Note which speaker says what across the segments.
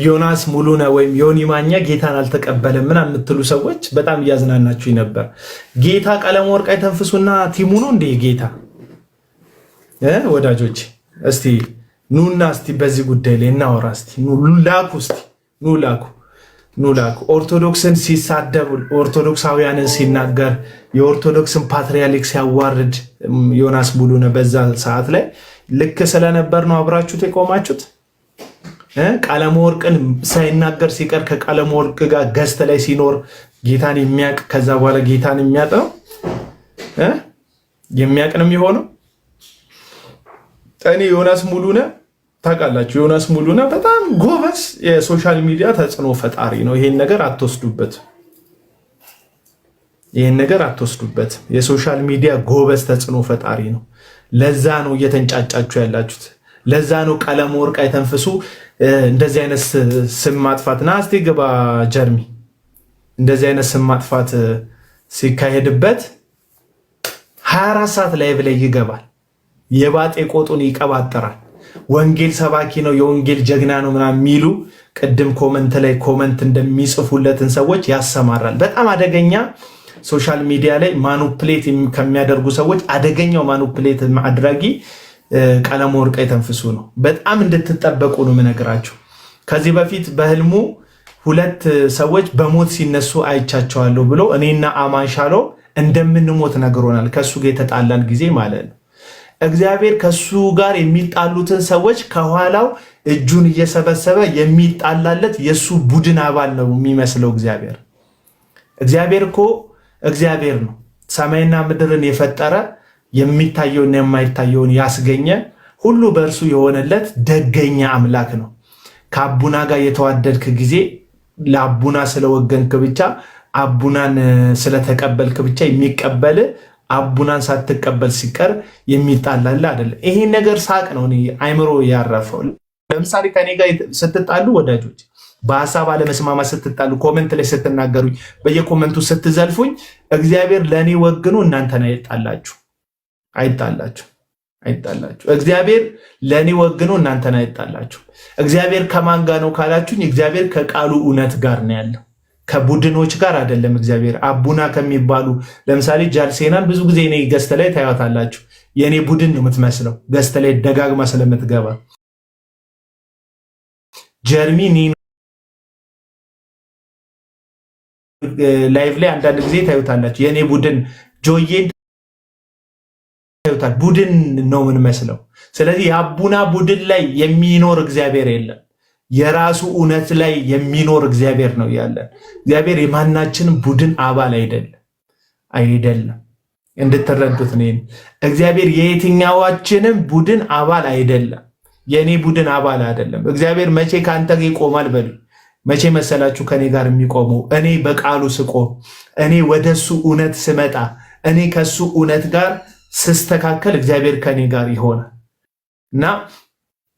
Speaker 1: ዮናስ ሙሉነ ወይም ዮኒ ማኛ ጌታን አልተቀበለም ምናምን የምትሉ ሰዎች በጣም እያዝናናችሁ ነበር። ጌታ ቀለም ወርቅ አይተንፍሱና ቲሙ ነው እንዴ ጌታ? ወዳጆች እስቲ ኑና እስቲ በዚህ ጉዳይ ላይ እናወራ። እስቲ ኑ ላኩ። ኦርቶዶክስን ሲሳደብ፣ ኦርቶዶክሳውያንን ሲናገር፣ የኦርቶዶክስን ፓትሪያርክ ሲያዋርድ ዮናስ ሙሉነ በዛ ሰዓት ላይ ልክ ስለነበር ነው አብራችሁት የቆማችሁት። ቀለም ወርቅን ሳይናገር ሲቀር ከቀለም ወርቅ ጋር ገዝተ ላይ ሲኖር ጌታን የሚያውቅ ከዛ በኋላ ጌታን የሚያውቅ ነው የሚሆነው። እኔ ዮናስ ሙሉነ ታውቃላችሁ፣ ዮናስ ሙሉነ በጣም ጎበዝ የሶሻል ሚዲያ ተጽዕኖ ፈጣሪ ነው። ይሄን ነገር አትወስዱበት። የሶሻል ሚዲያ ጎበዝ ተጽዕኖ ፈጣሪ ነው። ለዛ ነው እየተንጫጫችሁ ያላችሁት። ለዛ ነው ቀለም ወርቅ አይተንፍሱ እንደዚህ አይነት ስም ማጥፋት ና እስቲ ግባ ጀርሚ እንደዚህ አይነት ስም ማጥፋት ሲካሄድበት 24 ሰዓት ላይ ብለ ይገባል። የባጤ ቆጡን ይቀባጠራል። ወንጌል ሰባኪ ነው፣ የወንጌል ጀግና ነው ምናምን የሚሉ ቅድም ኮመንት ላይ ኮመንት እንደሚጽፉለትን ሰዎች ያሰማራል። በጣም አደገኛ ሶሻል ሚዲያ ላይ ማኑፕሌት ከሚያደርጉ ሰዎች አደገኛው ማኑፕሌት አድራጊ ቀለም ወርቅ አይተንፍሱ ነው። በጣም እንድትጠበቁ ነው የምነግራችሁ። ከዚህ በፊት በህልሙ 2 ሰዎች በሞት ሲነሱ አይቻቸዋለሁ ብሎ እኔና አማንሻሎ እንደምንሞት ነግሮናል። ከሱ ጋር የተጣላን ጊዜ ማለት ነው። እግዚአብሔር ከሱ ጋር የሚጣሉትን ሰዎች ከኋላው እጁን እየሰበሰበ የሚጣላለት የሱ ቡድን አባል ነው የሚመስለው። እግዚአብሔር እኮ እግዚአብሔር ነው። ሰማይና ምድርን የፈጠረ የሚታየውን የማይታየውን ያስገኘ ሁሉ በእርሱ የሆነለት ደገኛ አምላክ ነው። ከአቡና ጋር የተዋደድክ ጊዜ ለአቡና ስለወገንክ ብቻ አቡናን ስለተቀበልክ ብቻ የሚቀበል አቡናን ሳትቀበል ሲቀር የሚጣላል አይደለም። ይሄን ነገር ሳቅ ነው እኔ አይምሮ ያረፈው። ለምሳሌ ከኔ ጋር ስትጣሉ ወዳጆች፣ በሐሳብ አለመስማማት ስትጣሉ፣ ኮመንት ላይ ስትናገሩኝ፣ በየኮመንቱ ስትዘልፉኝ እግዚአብሔር ለኔ ወግኖ እናንተን አይጣላችሁ። እግዚአብሔር ለኔ ወግኖ እናንተን አይጣላችሁ። እግዚአብሔር ከማን ጋር ነው ካላችሁኝ፣ እግዚአብሔር ከቃሉ እውነት ጋር ነው ያለው፣ ከቡድኖች ጋር አይደለም። እግዚአብሔር አቡና ከሚባሉ ለምሳሌ ጃልሴናን ብዙ ጊዜ እኔ ገስት ላይ ታያታላችሁ። የኔ ቡድን ነው የምትመስለው ገስት ላይ ደጋግማ ስለምትገባ። ጀርሚ ላይቭ ላይ አንዳንድ ጊዜ ታዩታላችሁ። የኔ ቡድን ጆዬን ታዩታል። ቡድን ነው የምንመስለው። ስለዚህ የአቡና ቡድን ላይ የሚኖር እግዚአብሔር የለም። የራሱ እውነት ላይ የሚኖር እግዚአብሔር ነው ያለን። እግዚአብሔር የማናችንም ቡድን አባል አይደለም። እንድትረዱት ነው። እግዚአብሔር የየትኛዋችንም ቡድን አባል አይደለም። የኔ ቡድን አባል አይደለም። እግዚአብሔር መቼ ከአንተ ጋር ይቆማል በሉ። መቼ መሰላችሁ ከኔ ጋር የሚቆመው? እኔ በቃሉ ስቆም፣ እኔ ወደሱ እውነት ስመጣ፣ እኔ ከሱ እውነት ጋር ስስተካከል እግዚአብሔር ከኔ ጋር ይሆናል እና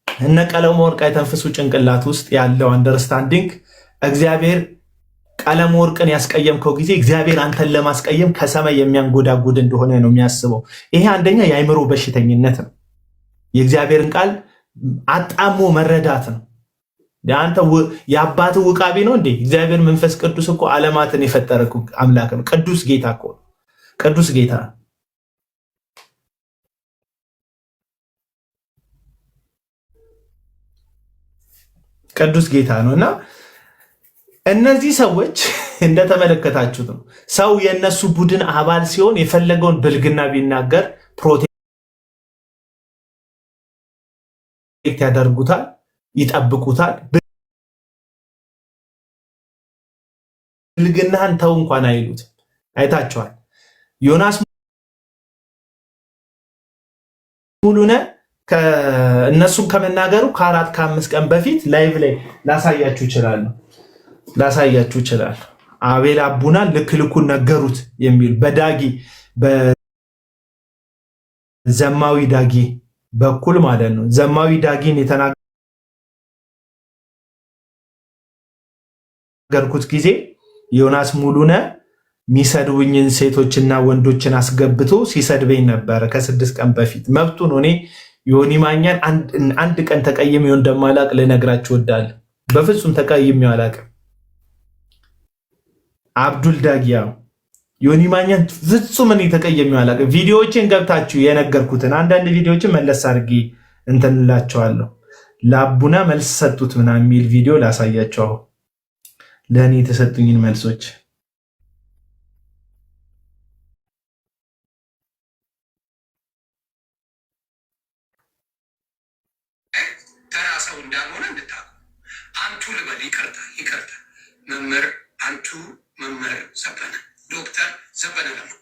Speaker 1: እነ ቀለም ወርቅ አይተንፍሱ ጭንቅላት ውስጥ ያለው አንደርስታንዲንግ እግዚአብሔር ቀለም ወርቅን ያስቀየምከው ጊዜ እግዚአብሔር አንተን ለማስቀየም ከሰማይ የሚያንጎዳጉድ እንደሆነ ነው የሚያስበው። ይሄ አንደኛ የአይምሮ በሽተኝነት ነው። የእግዚአብሔርን ቃል አጣሞ መረዳት ነው። አንተ የአባት ውቃቢ ነው እንዴ? እግዚአብሔር መንፈስ ቅዱስ እኮ ዓለማትን የፈጠረ አምላክ ነው። ቅዱስ ጌታ እኮ ነው። ቅዱስ ጌታ ቅዱስ ጌታ ነው እና እነዚህ ሰዎች እንደተመለከታችሁት ነው። ሰው የነሱ ቡድን አባል ሲሆን የፈለገውን ብልግና ቢናገር ፕሮቴክት ያደርጉታል፣ ይጠብቁታል። ብልግናህን ተው እንኳን አይሉት። አይታችኋል። ዮናስ ሙሉነ እነሱን ከመናገሩ ከ4 ከ5 ቀን በፊት ላይቭ ላይ ላሳያችሁ ይችላል። አቤል አቡና ልኩን ነገሩት የሚል በዳጊ በዘማዊ ዳጊ በኩል ማለት ነው። ዘማዊ ዳጊን የተናገርኩት ጊዜ ዮናስ ሙሉነ ሚሰድቡኝን ሴቶችና ወንዶችን አስገብቶ ሲሰድበኝ ነበረ ከ6 ቀን በፊት። መብቱ ነው። እኔ ዮኒ ማኛን አንድ ቀን ተቀየም እንደማላቅ ልነግራችሁ እወዳለሁ። በፍጹም ተቀይሜው አላውቅም። አብዱል ዳጊያው ዮኒ ማኛን ፍጹም እኔ ተቀይሜው አላውቅም። ቪዲዮዎችን ገብታችሁ የነገርኩትን አንዳንድ ቪዲዮዎችን መለስ አድርጌ እንትንላቸዋለሁ። ለአቡና መልስ ሰጡት ምናምን የሚል ቪዲዮ ላሳያቸው። አሁን ለእኔ የተሰጡኝን መልሶች
Speaker 2: ተራ ሰው እንዳልሆነ እንድታውቁ። አንቱ ልበል፣ ይቅርታ መምህር አንቱ፣ መምህር ዘበነ፣ ዶክተር ዘበነ ደግሞ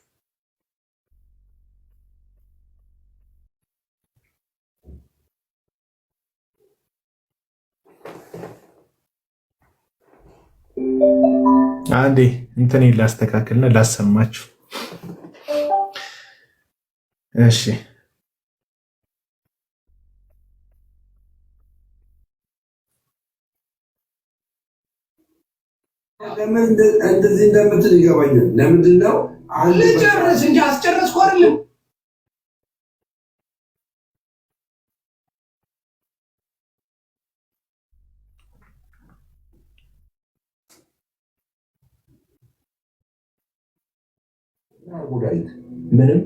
Speaker 1: አንዴ እንትን ላስተካክልና ላሰማችሁ። እሺ
Speaker 3: ለምን እንደዚህ እንደምትል ይገባኛል። ለምንድን ነው
Speaker 2: ልጨርስ እንጂ አስጨረስኩ አይደለም።
Speaker 3: ምንም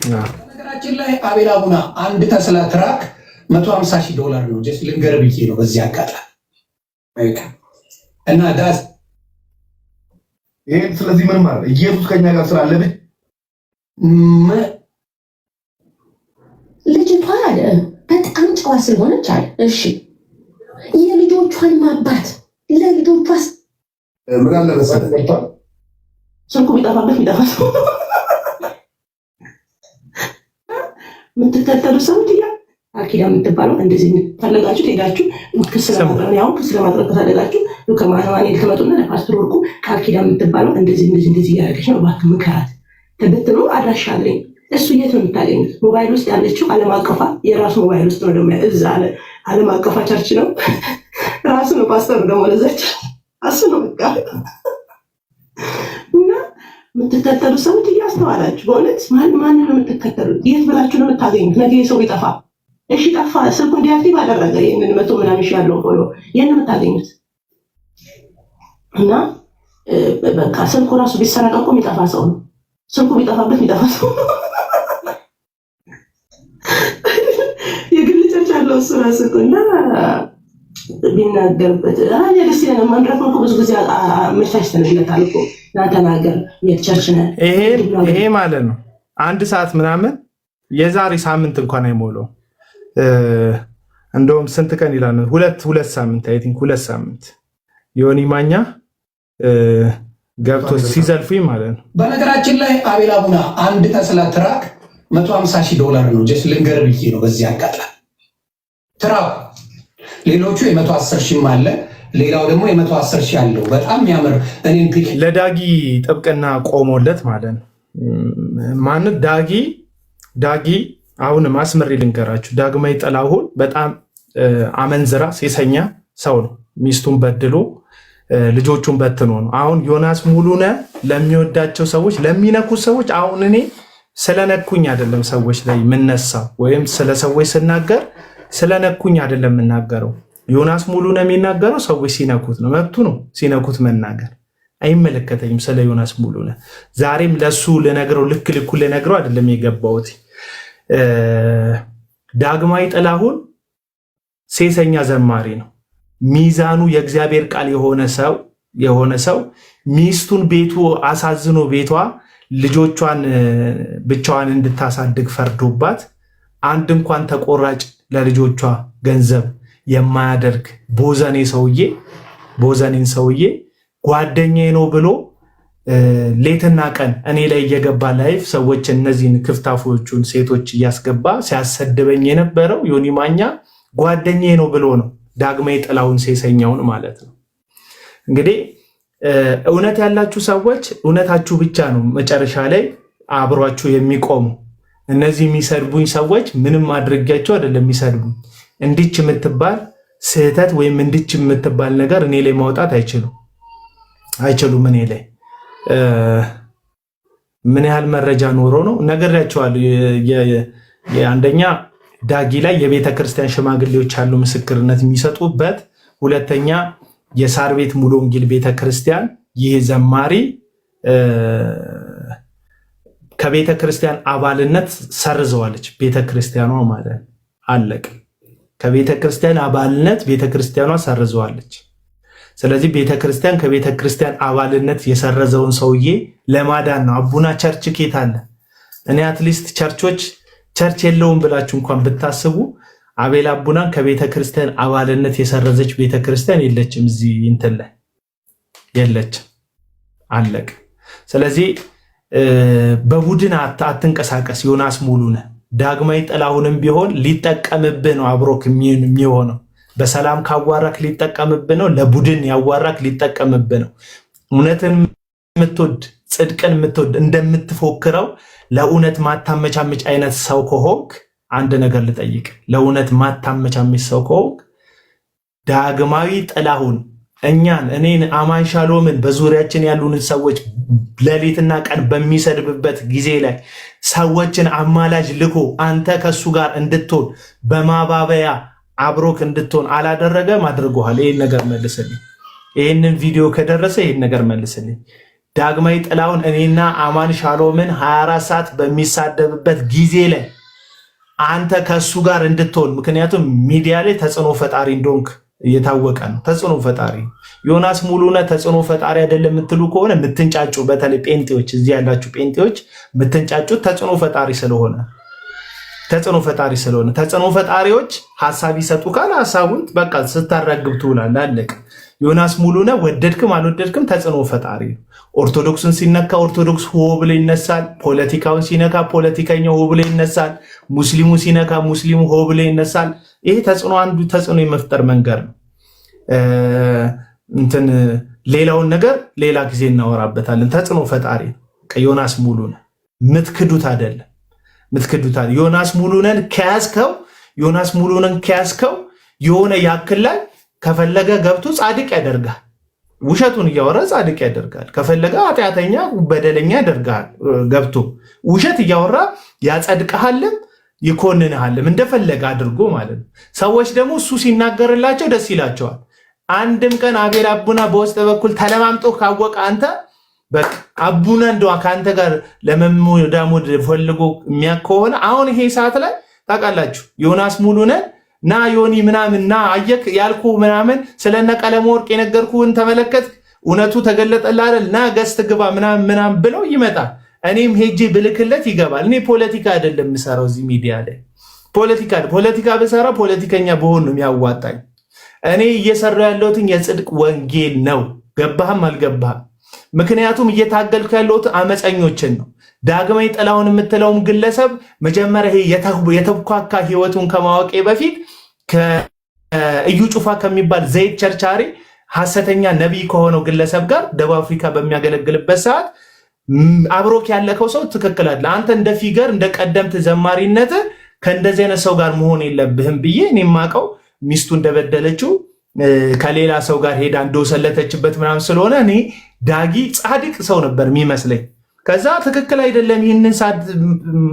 Speaker 2: ነገራችን ላይ አቤል አቡና አንድ ተስላ ትራክ $150,000 ነው። ጀስት ልንገርህ ብዬ ነው በዚህ አጋጣሚ እና ዳስ
Speaker 3: ይሄ ስለዚህ ምን ማለት ኢየሱስ ከኛ ጋር ስላለብህ
Speaker 4: ልጅቷ አለ በጣም ጨዋ ስለሆነች አለ። እሺ የልጆቿን ማባት ለልጆቿስ
Speaker 3: ምን አለ መሰለህ
Speaker 4: ስልኩ ቢጠፋበት ቢጠፋ የምትከተሉ ሰዎች አኪዳ የምትባለው እንደዚህ ፈለጋችሁ ሄዳችሁ ክስ ለማድረግ ከፈለጋችሁ ከማህማኔ ልትመጡና ለፓስተር ወርቁ አኪዳ የምትባለው እንደዚህ እያደረገች ነው፣ እባክህ ምከራት። ተበትኖ አድራሻ አለኝ። እሱ የት ነው የምታገኙት? ሞባይል ውስጥ ያለችው ዓለም አቀፋ የራሱ ሞባይል ውስጥ ነው ደግሞ እዛ ዓለም አቀፋ ቸርች ነው ራሱ ነው ፓስተሩ ደግሞ ለዛች እሱ ነው በቃ የምትከተሉ ሰዎች እያስተዋላችሁ በእውነት ማን ነው የምትከተሉት? የት ብላችሁ ነው የምታገኙት? ነገ ሰው ቢጠፋ እሺ ጠፋ፣ ስልኩ እንዲያክቲቭ አደረገ፣ ይህንን 100 ምናምን ሺህ ያለውን ፎሎ ይህን የምታገኙት እና በቃ ስልኩ ራሱ ቢሰረቅ እኮ የሚጠፋ ሰው ነው። ስልኩ ቢጠፋበት የሚጠፋ ሰው የግል ቸርች ያለው እሱ ራሱ እና ቢናገርበት ደስ ይለናል። መድረክ እኮ ብዙ ጊዜ አመቻችተንለታል እኮ ተናገር የቸርች ነህ።
Speaker 1: ይሄ ማለት ነው 1 ሰዓት ምናምን የዛሬ ሳምንት እንኳን አይሞላው። እንደውም ስንት ቀን ይላል? ሁለት ሳምንት አይ ቲንክ 2 ሳምንት ዮኒ ማኛ ገብቶ ሲዘልፉኝ ማለት ነው።
Speaker 2: በነገራችን ላይ አቤል አቡና አንድ ተስላ ትራክ $150,000 ነው። ጀስት ልንገርህ ብዬ ነው በዚህ አጋጣሚ ትራክ ሌሎቹ 110,000 አለ፣ ሌላው ደግሞ 110,000 አለው። በጣም የሚያምር እኔን
Speaker 1: ለዳጊ ጥብቅና ቆሞለት ማለት ነው። ማን ዳጊ አሁንም አስመሪ ልንገራችሁ፣ ዳግማዊ ጥላሁን በጣም አመንዝራ ሴሰኛ ሰው ነው። ሚስቱን በድሎ ልጆቹን በትኖ ነው። አሁን ዮናስ ሙሉነ ለሚወዳቸው ሰዎች ለሚነኩ ሰዎች አሁን እኔ ስለነኩኝ አይደለም ሰዎች ላይ የምነሳው ወይም ስለ ሰዎች ስናገር ስለነኩኝ አይደለም የምናገረው። ዮናስ ሙሉነ የሚናገረው ሰዎች ሲነኩት ነው። መብቱ ነው ሲነኩት መናገር። አይመለከተኝም ስለ ዮናስ ሙሉነ። ዛሬም ለሱ ልነግረው ልኩ ልነግረው አይደለም የገባሁት። ዳግማዊ ጥላሁን ሴሰኛ ዘማሪ ነው። ሚዛኑ የእግዚአብሔር ቃል የሆነ ሰው ሚስቱን ቤቱ አሳዝኖ ቤቷ ልጆቿን ብቻዋን እንድታሳድግ ፈርዶባት አንድ እንኳን ተቆራጭ ለልጆቿ ገንዘብ የማያደርግ ቦዘኔን ሰውዬ ጓደኛዬ ነው ብሎ ሌትና ቀን እኔ ላይ እየገባ ላይፍ ሰዎች እነዚህን ክፍታፎቹን ሴቶች እያስገባ ሲያሰድበኝ የነበረው ዮኒ ማኛ ጓደኛዬ ነው ብሎ ነው። ዳግማዊ ጥላሁን ሴሰኛውን ማለት ነው። እንግዲህ እውነት ያላችሁ ሰዎች እውነታችሁ ብቻ ነው መጨረሻ ላይ አብሯችሁ የሚቆሙ። እነዚህ የሚሰድቡኝ ሰዎች ምንም አድርጊያቸው አይደለም የሚሰድቡኝ። እንዲች የምትባል ስህተት ወይም እንዲች የምትባል ነገር እኔ ላይ ማውጣት አይችሉም። እኔ ላይ ምን ያህል መረጃ ኖሮ ነው ነገራቸዋለሁ። አንደኛ ዳጊ ላይ የቤተ ክርስቲያን ሽማግሌዎች ያሉ ምስክርነት የሚሰጡበት፣ ሁለተኛ የሳር ቤት ሙሉ ወንጌል ቤተ ክርስቲያን ይህ ዘማሪ ከቤተ ክርስቲያን አባልነት ሰርዘዋለች። ቤተ ክርስቲያኗ ማለት አለቅ ከቤተ ክርስቲያን አባልነት ቤተ ክርስቲያኗ ሰርዘዋለች። ስለዚህ ቤተ ክርስቲያን ከቤተ ክርስቲያን አባልነት የሰረዘውን ሰውዬ ለማዳን ነው። አቡና ቸርች ኬት አለ? እኔ አትሊስት ቸርች የለውም ብላችሁ እንኳን ብታስቡ አቤል አቡናን ከቤተ ክርስቲያን አባልነት የሰረዘች ቤተ ክርስቲያን የለችም። እዚህ እንትን ላይ የለችም። አለቅ። ስለዚህ በቡድን አትንቀሳቀስ። ዮናስ ሙሉነህ ዳግማዊ ጥላሁንም ቢሆን ሊጠቀምብህ ነው። አብሮክ የሚሆነው በሰላም ካዋራክ ሊጠቀምብህ ነው። ለቡድን ያዋራክ ሊጠቀምብህ ነው። እውነትን የምትወድ ጽድቅን የምትወድ እንደምትፎክረው ለእውነት ማታመቻመች አይነት ሰው ከሆንክ አንድ ነገር ልጠይቅ። ለእውነት ማታመቻመች ሰው ከሆንክ ዳግማዊ ጥላሁን እኔን አማን ሻሎምን በዙሪያችን ያሉንን ሰዎች ሌሊትና ቀን በሚሰድብበት ጊዜ ላይ ሰዎችን አማላጅ ልኮ አንተ ከሱ ጋር እንድትሆን በማባበያ አብሮክ እንድትሆን አላደረገም? አድርጎሃል። ይህን ነገር መልስልኝ። ይህንን ቪዲዮ ከደረሰ ይህን ነገር መልስልኝ። ዳግማዊ ጥላሁን እኔና አማን ሻሎምን 24 ሰዓት በሚሳደብበት ጊዜ ላይ አንተ ከሱ ጋር እንድትሆን፣ ምክንያቱም ሚዲያ ላይ ተጽዕኖ ፈጣሪ እንደሆንክ እየታወቀ ነው። ተጽዕኖ ፈጣሪ ዮናስ ሙሉነህ ተጽዕኖ ፈጣሪ አይደለም የምትሉ ከሆነ የምትንጫጩ፣ በተለይ ጴንጤዎች፣ እዚህ ያላችሁ ጴንጤዎች የምትንጫጩት ተጽዕኖ ፈጣሪ ስለሆነ ተጽዕኖ ፈጣሪዎች ሀሳብ ይሰጡ ካለ ሀሳቡን በቃ ስታራግብ ትውላለህ። አለቀ። ዮናስ ሙሉነህ ወደድክም አልወደድክም ተጽዕኖ ፈጣሪ ነው። ኦርቶዶክስን ሲነካ ኦርቶዶክስ ሆ ብሎ ይነሳል። ፖለቲካውን ሲነካ ፖለቲከኛው ሆ ብሎ ይነሳል። ሙስሊሙ ሲነካ ሙስሊሙ ሆ ብሎ ይነሳል። ይሄ ተጽዕኖ አንዱ ተጽዕኖ የመፍጠር መንገድ ነው። ሌላውን ነገር ሌላ ጊዜ እናወራበታለን። ተጽዕኖ ፈጣሪ ነው። ዮናስ ሙሉነህ ምትክዱት አይደለም። ዮናስ ሙሉነህን ከያዝከው የሆነ ያክል ላይ ከፈለገ ገብቶ ጻድቅ ያደርጋል። ውሸቱን እያወራ ጻድቅ ያደርጋል። ከፈለገ ኃጢአተኛ በደለኛ ያደርጋል። ገብቶ ውሸት እያወራ ያጸድቅሃልም ይኮንንሃልም እንደፈለገ አድርጎ ማለት ነው። ሰዎች ደግሞ እሱ ሲናገርላቸው ደስ ይላቸዋል። አንድም ቀን አቤል አቡና በውስጥ በኩል ተለማምጦ ካወቀ አንተ በቃ አቡና እንደው ከአንተ ጋር ለመሞዳሞድ ፈልጎ የሚያውቅ ከሆነ አሁን ይሄ ሰዓት ላይ ታውቃላችሁ ዮናስ ሙሉነህ ና ዮኒ ምናምን ና አየክ ያልኩ ምናምን ስለነ ቀለም ወርቅ የነገርኩህን ተመለከት፣ እውነቱ ተገለጠልህ አይደል? ና ገስት ግባ ምናምን ብለው ይመጣል። እኔም ሄጄ ብልክለት ይገባል። እኔ ፖለቲካ አይደለም የምሰራው እዚህ ሚዲያ ላይ ፖለቲካ ብሰራ ፖለቲከኛ በሆን ነው የሚያዋጣኝ። እኔ እየሰራው ያለሁትን የጽድቅ ወንጌል ነው። ገባህም አልገባህም? ምክንያቱም እየታገልኩ ያለሁት አመፀኞችን ነው። ዳግማዊ ጥላሁን የምትለውም ግለሰብ መጀመሪያ የተኳካ ህይወቱን ከማወቄ በፊት ከእዩ ጩፋ ከሚባል ዘይት ቸርቻሪ ሐሰተኛ ነቢይ ከሆነው ግለሰብ ጋር ደቡብ አፍሪካ በሚያገለግልበት ሰዓት አብሮክ ያለከው ሰው ትክክል አለ። አንተ እንደ ፊገር እንደ ቀደምት ዘማሪነት ከእንደዚህ አይነት ሰው ጋር መሆን የለብህም ብዬ እኔ የማውቀው ሚስቱ እንደበደለችው ከሌላ ሰው ጋር ሄዳ እንደወሰለተችበት ምናምን ስለሆነ እኔ ዳጊ ጻድቅ ሰው ነበር የሚመስለኝ። ከዛ ትክክል አይደለም ይህንን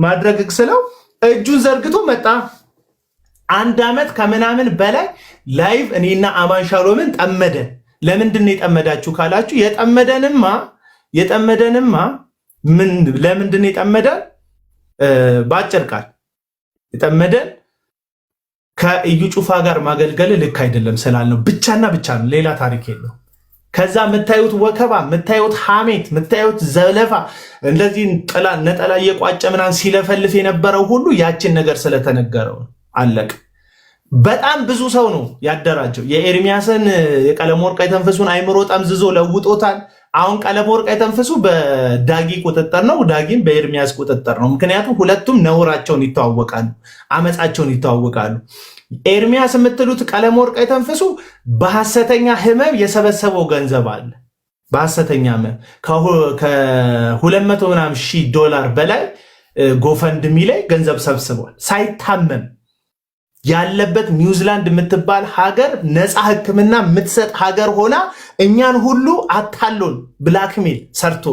Speaker 1: ማድረግ ስለው እጁን ዘርግቶ መጣ። 1 ዓመት ከምናምን በላይ ላይቭ እኔና አማን ሻሎምን ጠመደ። ለምንድን ነው የጠመዳችሁ ካላችሁ የጠመደንማ ለምንድን ነው የጠመደን? በአጭር ቃል የጠመደን ከእዩ ጩፋ ጋር ማገልገል ልክ አይደለም ስላልነው ብቻና ብቻ ነው፣ ሌላ ታሪክ የለው። ከዛ የምታዩት ወከባ፣ የምታዩት ሐሜት፣ የምታዩት ዘለፋ እንደዚህ ነጠላ እየቋጨ ምናምን ሲለፈልፍ የነበረው ሁሉ ያችን ነገር ስለተነገረው አለቅ። በጣም ብዙ ሰው ነው ያደራጀው። የኤርሚያስን የቀለመወርቅ አይተንፍሱን አይምሮ ጠምዝዞ ለውጦታል። አሁን ቀለመወርቅ አይተንፍሱ በዳጊ ቁጥጥር ነው፣ ዳጊም በኤርሚያስ ቁጥጥር ነው። ምክንያቱም ሁለቱም ነውራቸውን ይተዋወቃሉ፣ አመፃቸውን ይተዋወቃሉ። ኤርሚያስ የምትሉት ቀለመወርቅ አይተንፍሱ በሐሰተኛ ህመም የሰበሰበው ገንዘብ አለ። በሐሰተኛ ህመም ከ200 ምናምን ሺህ $200,000 በላይ ጎፈንድሚ ላይ ገንዘብ ሰብስቧል። ሳይታመም ያለበት ኒውዚላንድ የምትባል ሀገር ነፃ ሕክምና የምትሰጥ ሀገር ሆና እኛን ሁሉ አታሎን ብላክሜል ሰርቶ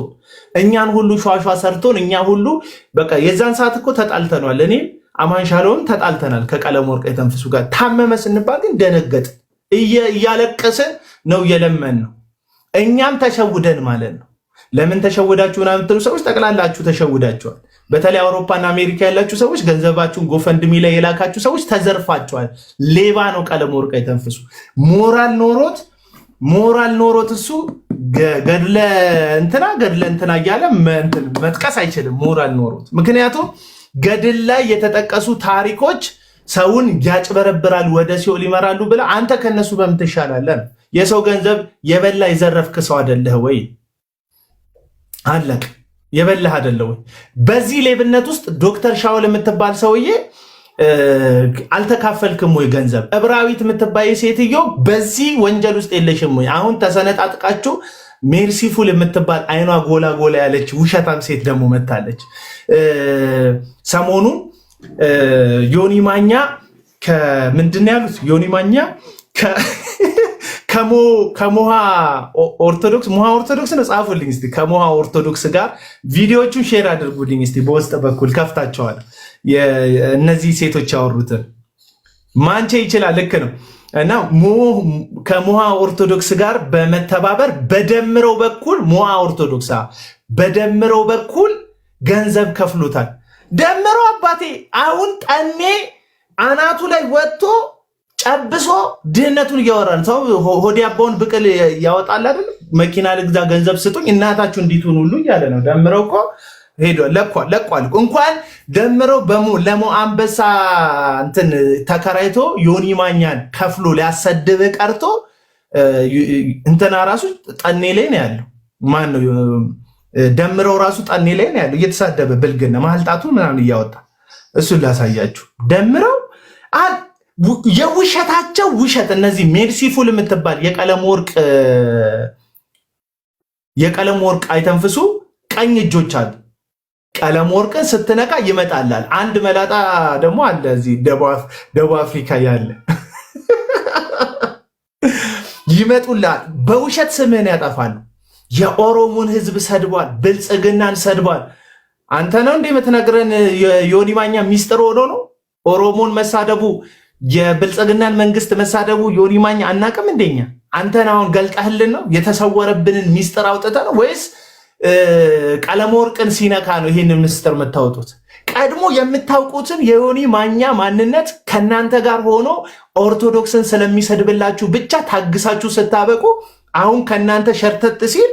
Speaker 1: እኛን ሁሉ ሿሿ ሰርቶን እኛ ሁሉ በቃ የዛን ሰዓት እኮ ተጣልተናል። እኔ አማን ሻሎም ተጣልተናል ከቀለመወርቅ አይተንፍሱ ጋር። ታመመ ስንባል ግን ደነገጥ እያለቀስን ነው የለመን ነው። እኛም ተሸውደን ማለት ነው። ለምን ተሸውዳችሁ ምናምን የምትሉ ሰዎች ጠቅላላችሁ ተሸውዳችኋል። በተለይ አውሮፓና አሜሪካ ያላችሁ ሰዎች ገንዘባችሁን ጎፈንድሚ ላይ የላካችሁ ሰዎች ተዘርፋችኋል። ሌባ ነው ቀለመወርቅ አይተንፍሱ። ሞራል ኖሮት እሱ ገድለ እንትና እያለ መጥቀስ አይችልም። ሞራል ኖሮት ምክንያቱም ገድል ላይ የተጠቀሱ ታሪኮች ሰውን ያጭበረብራሉ፣ ወደ ሲኦል ይመራሉ ብለህ አንተ ከነሱ በምን ትሻላለህ? የሰው ገንዘብ የበላ የዘረፍክ ሰው አይደለህ ወይ? አለቅ የበላህ አይደለህ ወይ? በዚህ ሌብነት ውስጥ ዶክተር ሻውል የምትባል ሰውዬ አልተካፈልክም ወይ ገንዘብ? እብራዊት የምትባል ሴትዮ በዚህ ወንጀል ውስጥ የለሽም ወይ? አሁን ተሰነጣጥቃችሁ ሜርሲፉል የምትባል አይኗ ጎላ ጎላ ያለች ውሸታም ሴት ደግሞ መታለች። ሰሞኑን ዮኒ ማኛ ከምንድን ነው ያሉት? ዮኒ ማኛ ከሞሃ ኦርቶዶክስ ነው ጻፉልኝ እስቲ። ከሞሃ ኦርቶዶክስ ጋር ቪዲዮቹን ሼር አድርጉልኝ እስቲ በውስጥ በኩል ከፍታቸዋል። እነዚህ ሴቶች ያወሩትን ማንቼ ይችላል። ልክ ነው። እና ከሞሃ ኦርቶዶክስ ጋር በመተባበር በደምረው በኩል ሞሃ ኦርቶዶክስ በደምረው በኩል ገንዘብ ከፍሎታል። ደምረው አባቴ አሁን ጠኔ አናቱ ላይ ወጥቶ ጨብሶ ድህነቱን እያወራን ሰው ሆዲ አባውን ብቅል ያወጣል አይደል? መኪና ልግዛ ገንዘብ ስጡኝ እናታችሁ እንዲቱን ሁሉ እያለ ነው። ደምረው እኮ ሄዷል ለቋል። እንኳን ደምረው ለሞ አንበሳ እንትን ተከራይቶ ዮኒ ማኛን ከፍሎ ሊያሰድብ ቀርቶ እንትና ራሱ ጠኔ ላይ ነው ያለው። ማን ነው ደምረው ራሱ ጠኔ ላይ ነው ያለው እየተሳደበ ብልግና ማልጣቱ ምናምን እያወጣ እሱን ላሳያችሁ። ደምረው የውሸታቸው ውሸት። እነዚህ ሜርሲፉል የምትባል የቀለመወርቅ አይተንፍሱ ቀኝ እጆች አሉ። ቀለመወርቅን ስትነካ ይመጣላል። አንድ መላጣ ደግሞ አለ እዚህ ደቡብ አፍሪካ ያለ ይመጡላል። በውሸት ስምህን ያጠፋሉ። የኦሮሞን ህዝብ ሰድቧል፣ ብልጽግናን ሰድቧል። አንተ ነው እንዴ የምትነግረን? ዮኒ ማኛ ሚስጥር ሆኖ ነው ኦሮሞን መሳደቡ፣ የብልጽግናን መንግስት መሳደቡ ዮኒ ማኛ አናቅም እንደኛ? አንተን አሁን ገልጠህልን ነው የተሰወረብንን ሚስጥር አውጥተህ ነው ወይስ ቀለመወርቅን ሲነካ ነው ይህንን ምስጢር የምታወጡት? ቀድሞ የምታውቁትን የዮኒ ማኛ ማንነት ከእናንተ ጋር ሆኖ ኦርቶዶክስን ስለሚሰድብላችሁ ብቻ ታግሳችሁ ስታበቁ አሁን ከእናንተ ሸርተት ሲል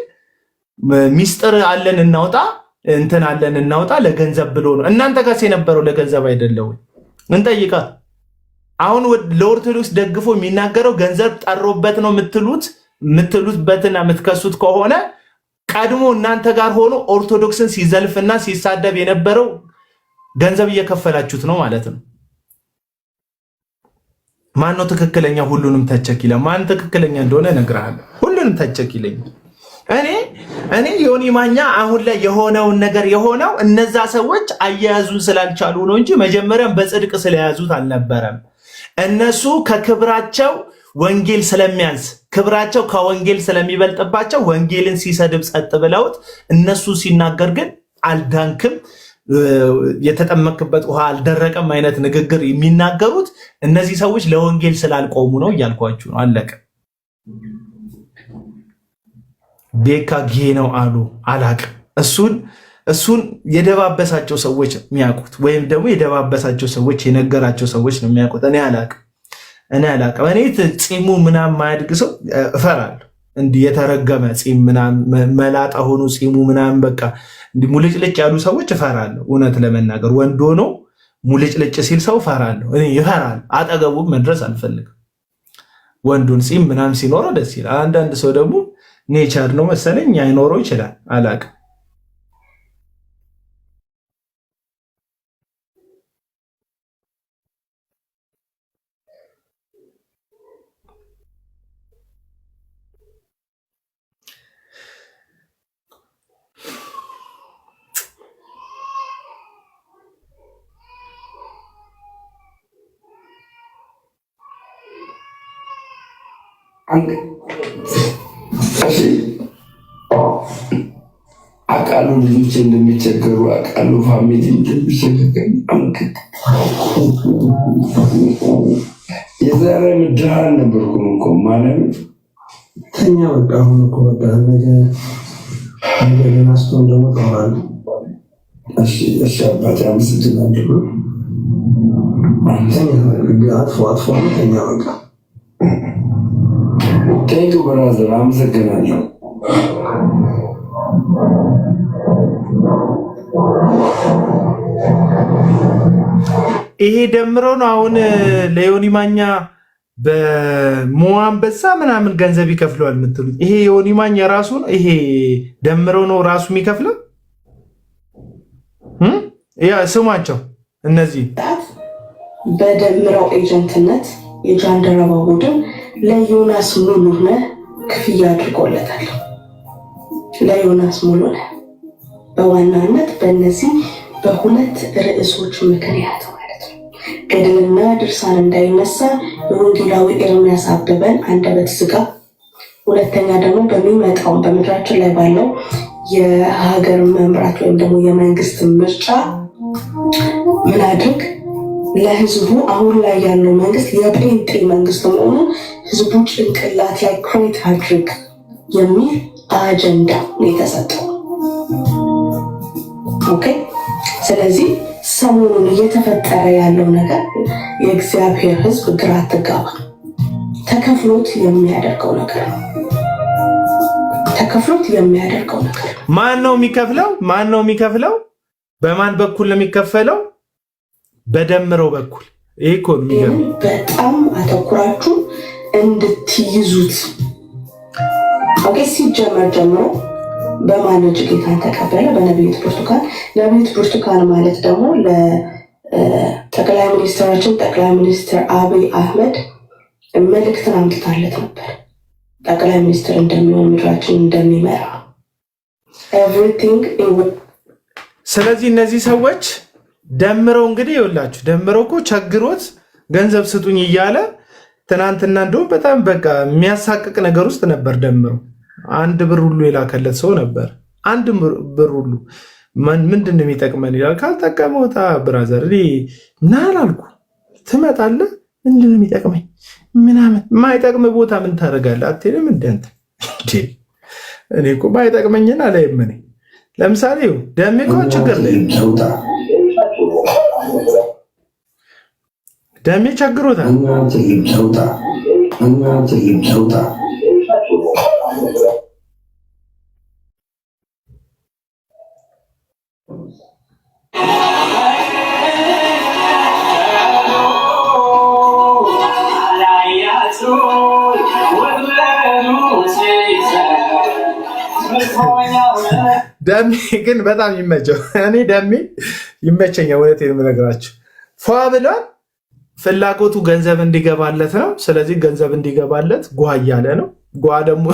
Speaker 1: ሚስጥር አለን እናውጣ እንትን አለን እናውጣ ለገንዘብ ብሎ ነው። እናንተ ጋር የነበረው ለገንዘብ አይደለው እንጠይቃ። አሁን ለኦርቶዶክስ ደግፎ የሚናገረው ገንዘብ ጠሮበት ነው የምትሉትበትና የምትከሱት ከሆነ ቀድሞ እናንተ ጋር ሆኖ ኦርቶዶክስን ሲዘልፍና ሲሳደብ የነበረው ገንዘብ እየከፈላችሁት ነው ማለት ነው። ማን ነው ትክክለኛ? ሁሉንም ተቸኪለ ማን ትክክለኛ እንደሆነ እነግርሃለሁ። ሁሉንም ተቸኪለኝ። እኔ ዮኒ ማኛ አሁን ላይ የሆነውን ነገር የሆነው እነዛ ሰዎች አያያዙን ስላልቻሉ ነው እንጂ መጀመሪያም በጽድቅ ስለያዙት አልነበረም። እነሱ ከክብራቸው ወንጌል ስለሚያንስ ክብራቸው ከወንጌል ስለሚበልጥባቸው ወንጌልን ሲሰድብ ጸጥ ብለውት እነሱ ሲናገር ግን አልዳንክም፣ የተጠመቅበት ውሃ አልደረቀም አይነት ንግግር የሚናገሩት እነዚህ ሰዎች ለወንጌል ስላልቆሙ ነው እያልኳችሁ ነው። አለቀ። ቤካ ጌ ነው አሉ አላቅ እሱን እሱን የደባበሳቸው ሰዎች የሚያውቁት ወይም ደግሞ የደባበሳቸው ሰዎች የነገራቸው ሰዎች ነው የሚያውቁት። እኔ አላቅም። እኔ ጺሙ ምናምን ማያድግ ሰው እፈራለሁ። እንዲህ የተረገመ ጺም ምናምን መላጣ ሆኖ ጺሙ ምናምን በቃ እንዲህ ሙልጭልጭ ያሉ ሰዎች እፈራለሁ። እውነት ለመናገር ወንድ ሆኖ ሙልጭልጭ ሲል ሰው እፈራለሁ። እኔ ይፈራል። አጠገቡ መድረስ አልፈልግም። ወንዱን ጺም ምናምን ሲኖረው ደስ ይላል። አንዳንድ ሰው ደግሞ ኔቸር ነው መሰለኝ አይኖረው ይችላል። አላቅም።
Speaker 5: አቃሉ ልጆች እንደሚቸገሩ አቃሉ ፋሚሊ እንደሚቸገሩ የዛሬ ምድሃን ነበርኩ እኮ ማለት
Speaker 6: ተኛ በቃ አሁን እኮ በቃ ነገ ናስቶ ደግሞ ተዋል። እሺ አባቴ አመሰግናለሁ። አጥፎ ተኛ በቃ ቴንክ ዩ ብራዘር አመሰግናለሁ።
Speaker 1: ይሄ ደምሮ ነው አሁን ለዮኒ ማኛ በሞአንበሳ ምናምን ገንዘብ ይከፍለዋል የምትሉት? ይሄ ዮኒ ማኛ ራሱ ነው? ይሄ ደምሮ ነው ራሱ የሚከፍለው? ያ ስሟቸው እነዚህ
Speaker 4: በደምረው ኤጀንትነት የጃንደረባ ቡድን ለዮናስ ሙሉነህ ክፍያ አድርጎለታል። ለዮናስ ሙሉነህ በዋናነት በእነዚህ በሁለት ርዕሶች ምክንያት ማለት ነው። ገድልና ድርሳን እንዳይነሳ የወንጌላዊ ኤርምያስ አበበን አንደበት ዝጋ። ሁለተኛ ደግሞ በሚመጣው በምድራችን ላይ ባለው የሀገር መምራት ወይም ደግሞ የመንግስት ምርጫ ምን አድርግ ለህዝቡ አሁን ላይ ያለው መንግስት የጴንጤ መንግስት መሆኑ ህዝቡ ጭንቅላት ላይ ክሬት አድርግ የሚል አጀንዳ ነው የተሰጠው። ኦኬ። ስለዚህ ሰሞኑን እየተፈጠረ ያለው ነገር የእግዚአብሔር ህዝብ ግራ አትጋባ፣ ተከፍሎት የሚያደርገው ነገር ነው። ተከፍሎት የሚያደርገው ነገር ነው።
Speaker 1: ማን ነው የሚከፍለው? ማን ነው የሚከፍለው? በማን በኩል ነው የሚከፈለው? በደምረው በኩል። ይሄ እኮ ነው
Speaker 4: በጣም አተኩራችሁ እንድትይዙት። ኦኬ። ሲጀመር ጀምሮ በማን እጅ ጌታን ተቀበለ? በነቢይት ብርቱካን። ነቢይት ብርቱካን ማለት ደግሞ ለጠቅላይ ሚኒስትራችን ጠቅላይ ሚኒስትር አብይ አህመድ መልእክትን አምጥታለት ነበር። ጠቅላይ ሚኒስትር እንደሚሆን ምድራችን እንደሚመራ ኤቭሪቲንግ።
Speaker 1: ስለዚህ እነዚህ ሰዎች ደምረው እንግዲህ ይኸውላችሁ፣ ደምረው እኮ ቸግሮት ገንዘብ ስጡኝ እያለ ትናንትና እንደውም በጣም በቃ የሚያሳቅቅ ነገር ውስጥ ነበር። ደምረው 1 ብር ሁሉ የላከለት ሰው ነበር። 1 ብር ሁሉ ምንድን ነው የሚጠቅመን ይላል። ካልጠቀመውታ ብራዘር ምን አላልኩ ትመጣለህ፣ ምንድን ነው የሚጠቅመኝ ምናምን። የማይጠቅም ቦታ ምን ታደርጋለህ? አትሄድም እንደንት እኔ እኮ ባይጠቅመኝን አላይም። እኔ ለምሳሌ ደሜ እኮ ችግር ላይ ደሜ ቸግሮታል። ደሜ ግን በጣም ይመቸው። እኔ ደሜ ይመቸኛል። እውነቴን የምነግራችሁ ፏ ብሏል። ፍላጎቱ ገንዘብ እንዲገባለት ነው። ስለዚህ ገንዘብ እንዲገባለት ጓ እያለ ነው። ጓ ደግሞ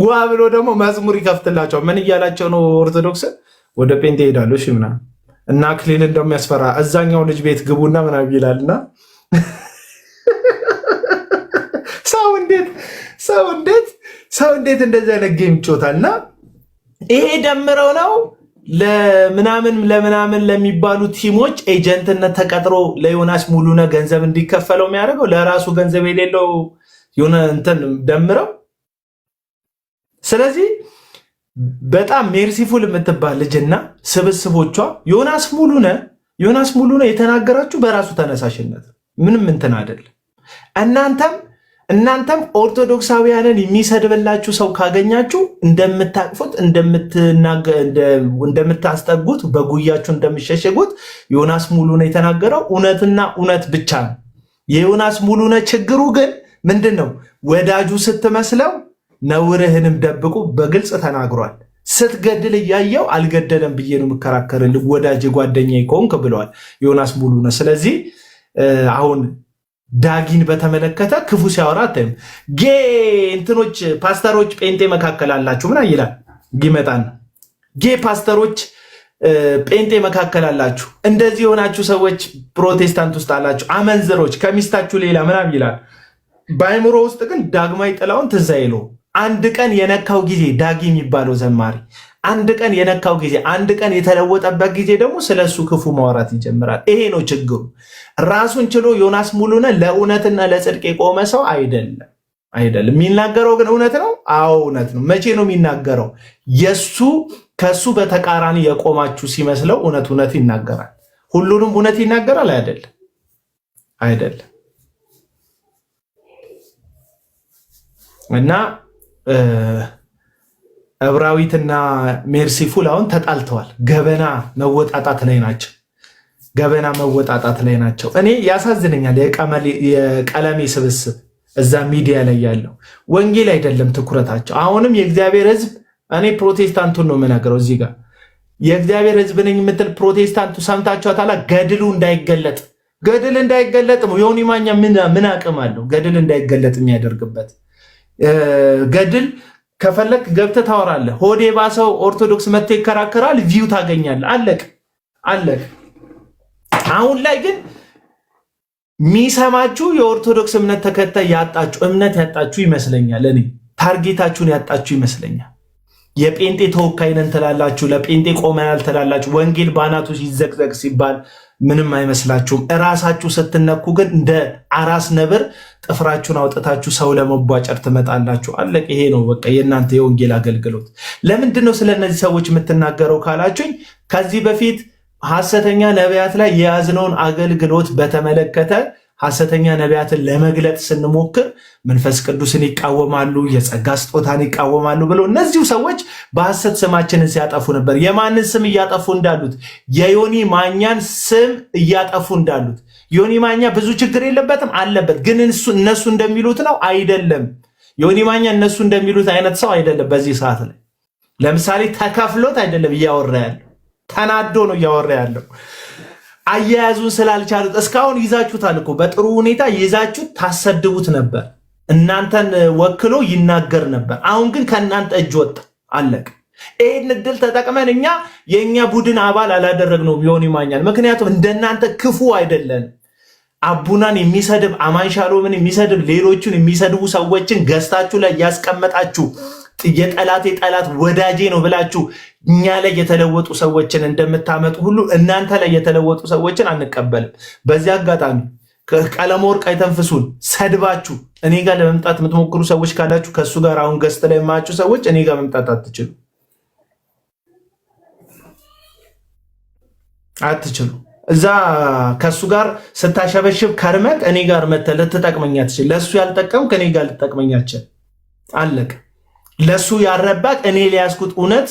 Speaker 1: ጓ ብሎ ደግሞ መዝሙር ይከፍትላቸዋል። ምን እያላቸው ነው? ኦርቶዶክስ ወደ ጴንጤ ሄዳሉ። እሺ ምናምን እና አክሊል እንደሚያስፈራ እዛኛው ልጅ ቤት ግቡና ምናምን ይላልና ሰው እንዴት እንደዚህ አይነት ጌም ይጮታል? እና ይሄ ደምረው ነው ለምናምን ለሚባሉ ቲሞች ኤጀንትነት ተቀጥሮ ለዮናስ ሙሉነህ ገንዘብ እንዲከፈለው የሚያደርገው ለራሱ ገንዘብ የሌለው የሆነ እንትን ደምረው። ስለዚህ በጣም ሜርሲፉል የምትባል ልጅና ስብስቦቿ ዮናስ ሙሉነህ የተናገራችሁ በራሱ ተነሳሽነት ምንም እንትን አይደለም። እናንተም ኦርቶዶክሳውያንን የሚሰድብላችሁ ሰው ካገኛችሁ እንደምታቅፉት እንደምታስጠጉት በጉያችሁ እንደምሸሸጉት ዮናስ ሙሉነህ የተናገረው እውነትና እውነት ብቻ ነው። የዮናስ ሙሉነህ ችግሩ ግን ምንድን ነው? ወዳጁ ስትመስለው ነውርህንም ደብቁ በግልጽ ተናግሯል። ስትገድል እያየው አልገደለም ብዬ ነው የምከራከርልህ ወዳጅ ጓደኛዬ ከሆንክ ብለዋል ዮናስ ሙሉነህ። ስለዚህ አሁን ዳጊን በተመለከተ ክፉ ሲያወራ አታይም። ጌ እንትኖች ፓስተሮች ጴንጤ መካከል አላችሁ ምን ይላል ይመጣል። ጌ ፓስተሮች ጴንጤ መካከል አላችሁ፣ እንደዚህ የሆናችሁ ሰዎች ፕሮቴስታንት ውስጥ አላችሁ፣ አመንዝሮች ከሚስታችሁ ሌላ ምናምን ይላል። በአይምሮ ውስጥ ግን ዳግማዊ ጥላውን ትዝ አይለው። አንድ ቀን የነካው ጊዜ ዳጊ የሚባለው ዘማሪ አንድ ቀን የነካው ጊዜ አንድ ቀን የተለወጠበት ጊዜ ደግሞ ስለሱ ክፉ ማውራት ይጀምራል። ይሄ ነው ችግሩ። ራሱን ችሎ ዮናስ ሙሉነህ ለእውነትና ለጽድቅ የቆመ ሰው አይደለም። የሚናገረው ግን እውነት ነው። አዎ እውነት ነው። መቼ ነው የሚናገረው? ከሱ በተቃራኒ የቆማችሁ ሲመስለው እውነት ይናገራል። ሁሉንም እውነት ይናገራል አይደለም። እና ዕብራዊትና ሜርሲፉል አሁን ተጣልተዋል። ገበና መወጣጣት ላይ ናቸው። እኔ ያሳዝነኛል የቀለሜ ስብስብ እዛ ሚዲያ ላይ ያለው ወንጌል አይደለም ትኩረታቸው። አሁንም የእግዚአብሔር ሕዝብ እኔ ፕሮቴስታንቱን ነው የምነግረው እዚህ ጋር የእግዚአብሔር ሕዝብ ነኝ የምትል ፕሮቴስታንቱ ሰምታችኋታል። ገድል እንዳይገለጥ ዮኒ ማኛ ምን አቅም አለው ገድል እንዳይገለጥ የሚያደርግበት? ገድል ከፈለክ ገብተህ ታወራለህ። ሆዴ ባሰው ኦርቶዶክስ መጥቶ ይከራከራል፣ ቪው ታገኛለህ። አለቅ። አሁን ላይ ግን ሚሰማችሁ የኦርቶዶክስ እምነት ተከታይ ያጣችሁ ይመስለኛል። እኔ ታርጌታችሁን ያጣችሁ ይመስለኛል። የጴንጤ ተወካይ ነን ትላላችሁ፣ ለጴንጤ ቆመናል ትላላችሁ። ወንጌል ባናቱ ሲዘቅዘቅ ሲባል ምንም አይመስላችሁም። እራሳችሁ ስትነኩ ግን እንደ አራስ ነብር ጥፍራችሁን አውጥታችሁ ሰው ለመቧጨር ትመጣላችሁ። አለቅ። ይሄ ነው በቃ የእናንተ የወንጌል አገልግሎት። ለምንድን ነው ስለነዚህ ሰዎች የምትናገረው ካላችሁኝ ከዚህ በፊት ሐሰተኛ ነቢያት ላይ የያዝነውን አገልግሎት በተመለከተ ሐሰተኛ ነቢያትን ለመግለጥ ስንሞክር መንፈስ ቅዱስን ይቃወማሉ፣ የጸጋ ስጦታን ይቃወማሉ ብለው እነዚሁ ሰዎች በሐሰት ስማችንን ሲያጠፉ ነበር። የማንን ስም እያጠፉ እንዳሉት? የዮኒ ማኛን ስም እያጠፉ እንዳሉት። ዮኒ ማኛ ብዙ ችግር የለበትም አለበት፣ ግን እነሱ እንደሚሉት ነው አይደለም። ዮኒ ማኛ እነሱ እንደሚሉት አይነት ሰው አይደለም። በዚህ ሰዓት ላይ ለምሳሌ ተከፍሎት አይደለም እያወራ ያለው፣ ተናዶ ነው እያወራ ያለው። አያያዙን ስላልቻሉት እስካሁን ይዛችሁታል እኮ በጥሩ ሁኔታ ይዛችሁት ታሰድቡት ነበር። እናንተን ወክሎ ይናገር ነበር። አሁን ግን ከእናንተ እጅ ወጣ። አለቅ። ይህን እድል ተጠቅመን እኛ የእኛ ቡድን አባል አላደረግነውም ዮኒ ማኛን። ምክንያቱም እንደናንተ ክፉ አይደለን። አቡናን የሚሰድብ አማን ሻሎምን የሚሰድብ ሌሎቹን የሚሰድቡ ሰዎችን ገዝታችሁ ላይ ያስቀመጣችሁ የጠላቴ ጠላት ወዳጄ ነው ብላችሁ እኛ ላይ የተለወጡ ሰዎችን እንደምታመጡ ሁሉ እናንተ ላይ የተለወጡ ሰዎችን አንቀበልም። በዚህ አጋጣሚ ቀለመወርቅ አይተንፍሱን ሰድባችሁ እኔ ጋር ለመምጣት የምትሞክሩ ሰዎች ካላችሁ ከእሱ ጋር አሁን ገስት ላይ የማያችሁ ሰዎች እኔ ጋር መምጣት አትችሉ። እዛ ከእሱ ጋር ስታሸበሽብ ከርመቅ እኔ ጋር መተህ ልትጠቅመኝ አትችል። ለእሱ ያልጠቀምክ እኔ ጋር ልትጠቅመኝ አትችል። አለቅ። ለእሱ ያረባቅ እኔ ሊያስኩት እውነት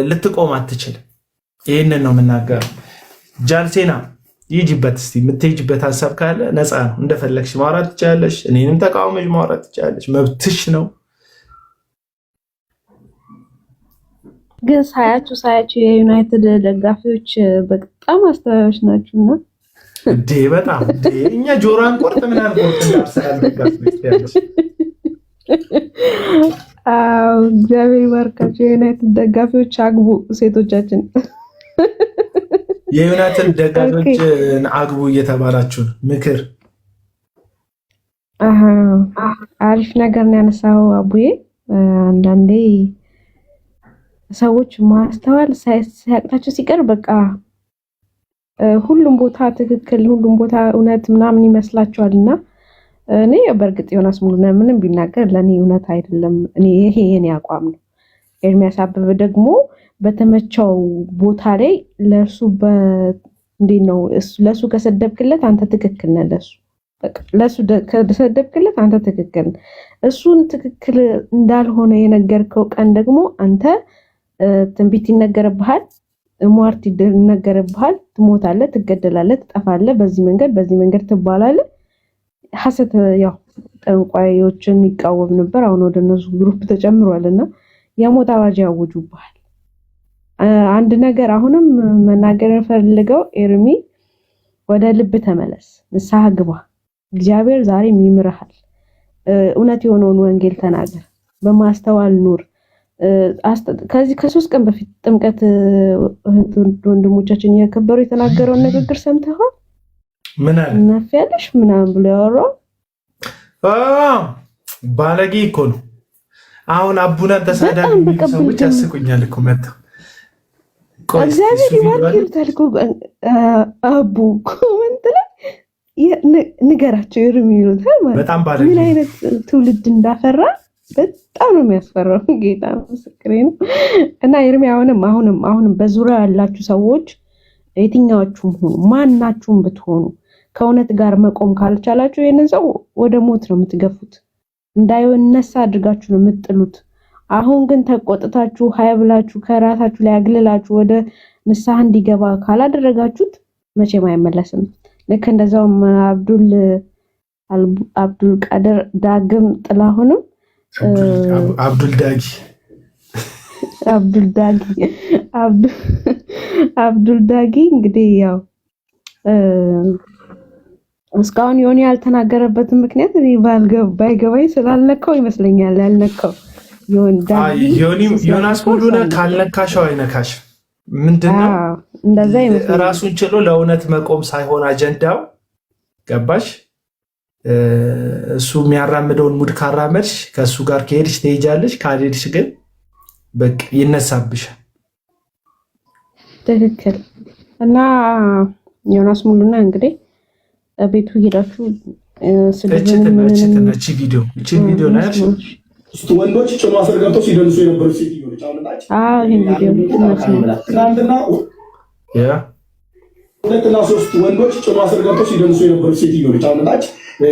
Speaker 1: ልትቆም አትችልም። ይህንን ነው የምናገረው። ጃልሴና ይጅበት እስቲ የምትሄጅበት ሀሳብ ካለ ነፃ ነው። እንደፈለግሽ ማውራት ትችላለሽ። እኔንም ተቃውመሽ ማውራት ትችላለሽ። መብትሽ ነው።
Speaker 7: ግን ሳያችሁ የዩናይትድ ደጋፊዎች በጣም አስተዋዮች ናችሁና
Speaker 1: በጣም እኛ ጆሮ አንቆርጥ ምን አንቆርጥ እንዳርሰናል
Speaker 7: እግዚአብሔር ይባርካችሁ። የዩናይትድ ደጋፊዎች አግቡ፣ ሴቶቻችን
Speaker 1: የዩናይትድ ደጋፊዎችን አግቡ እየተባላችሁ ምክር።
Speaker 7: አሪፍ ነገር ነው ያነሳው አቡዬ። አንዳንዴ ሰዎች ማስተዋል ሳያቅታቸው ሲቀር በቃ ሁሉም ቦታ ትክክል፣ ሁሉም ቦታ እውነት ምናምን ይመስላችኋልና እኔ በእርግጥ ዮናስ ሙሉነህ ምንም ቢናገር ለእኔ እውነት አይደለም። ይሄ የኔ አቋም ነው። ኤርሚያስ አበበ ደግሞ በተመቸው ቦታ ላይ ለሱ እንዴት ነው ለሱ ከሰደብክለት አንተ ትክክል ነህ። ለሱ ከሰደብክለት አንተ ትክክል ነህ። እሱን ትክክል እንዳልሆነ የነገርከው ቀን ደግሞ አንተ ትንቢት ይነገርብሃል፣ ሟርት ይነገርብሃል፣ ትሞታለህ፣ ትገደላለህ፣ ትጠፋለህ፣ በዚህ መንገድ ትባላለህ። ሐሰት ያው ጠንቋዮችን ይቃወም ነበር። አሁን ወደ እነሱ ግሩፕ ተጨምሯልና የሞት አዋጅ ያውጁብሃል። አንድ ነገር አሁንም መናገር ፈልገው ኤርሚ ወደ ልብ ተመለስ፣ ንስሐ ግባ። እግዚአብሔር ዛሬም ይምርሃል። እውነት የሆነውን ወንጌል ተናገር፣ በማስተዋል ኑር። ከዚህ ከ3 ቀን በፊት ጥምቀት ወንድሞቻችን እያከበሩ የተናገረውን ንግግር ሰምተሃል?
Speaker 1: ምን አለ?
Speaker 7: ነፍያለሽ ምናምን ብሎ ያወራው
Speaker 1: ባለጌ እኮ ነው። አሁን አቡናን ተሳዳቢ የሚሉ ሰዎች ያስቁኛል እኮ መጥተው
Speaker 7: እግዚአብሔር ይባርክልታል እኮ አቡ ኮመንት ላይ ንገራቸው ይሉታል ማለት
Speaker 1: በጣም ባለጌ
Speaker 7: ምን አይነት ትውልድ እንዳፈራ በጣም ነው የሚያስፈራው። ጌታ ምስክሬ ነው። እና ኤርሚ አሁንም በዙሪያ ያላችሁ ሰዎች የትኛዎቹም ሆኑ ማናችሁም ብትሆኑ ከእውነት ጋር መቆም ካልቻላችሁ ይሄንን ሰው ወደ ሞት ነው የምትገፉት፣ እንዳይነሳ አድርጋችሁ ነው የምትጥሉት። አሁን ግን ተቆጥታችሁ ሀይ ብላችሁ ከራሳችሁ ላይ አግልላችሁ ወደ ንስሐ እንዲገባ ካላደረጋችሁት መቼም አይመለስም። ልክ እንደዛውም አብዱል ቃድር ዳግም ጥላሁንም አብዱል ዳጊ እንግዲህ ያው እስካሁን ዮኒ ያልተናገረበትን ምክንያት እኔ ባይገባኝ ስላልነካው ይመስለኛል ያልነካው።
Speaker 1: ዮናስ ሙሉነ ካልነካሸው አይነካሽ ምንድነው
Speaker 7: እንደዛ ይመስላል።
Speaker 1: ራሱን ችሎ ለእውነት መቆም ሳይሆን አጀንዳው ገባሽ? እሱ የሚያራምደውን ሙድ ካራመድሽ ከእሱ ጋር ከሄድሽ ትሄጃለሽ፣ ካልሄድሽ ግን በቃ ይነሳብሻል።
Speaker 7: ትክክል። እና ዮናስ ሙሉና እንግዲህ ቤቱ ሄዳችሁ
Speaker 1: እቺ ቪዲዮ ላይ
Speaker 3: ሶስት ወንዶች ጭኗ ስር ገብተው ሲደንሱ የነበሩ ሴትዮ ነች። አሁንላች ሁለትና ሶስት ወንዶች ጭኗ ስር ገብተው ሲደንሱ የነበሩ ሴትዮ ነች። አሁንላች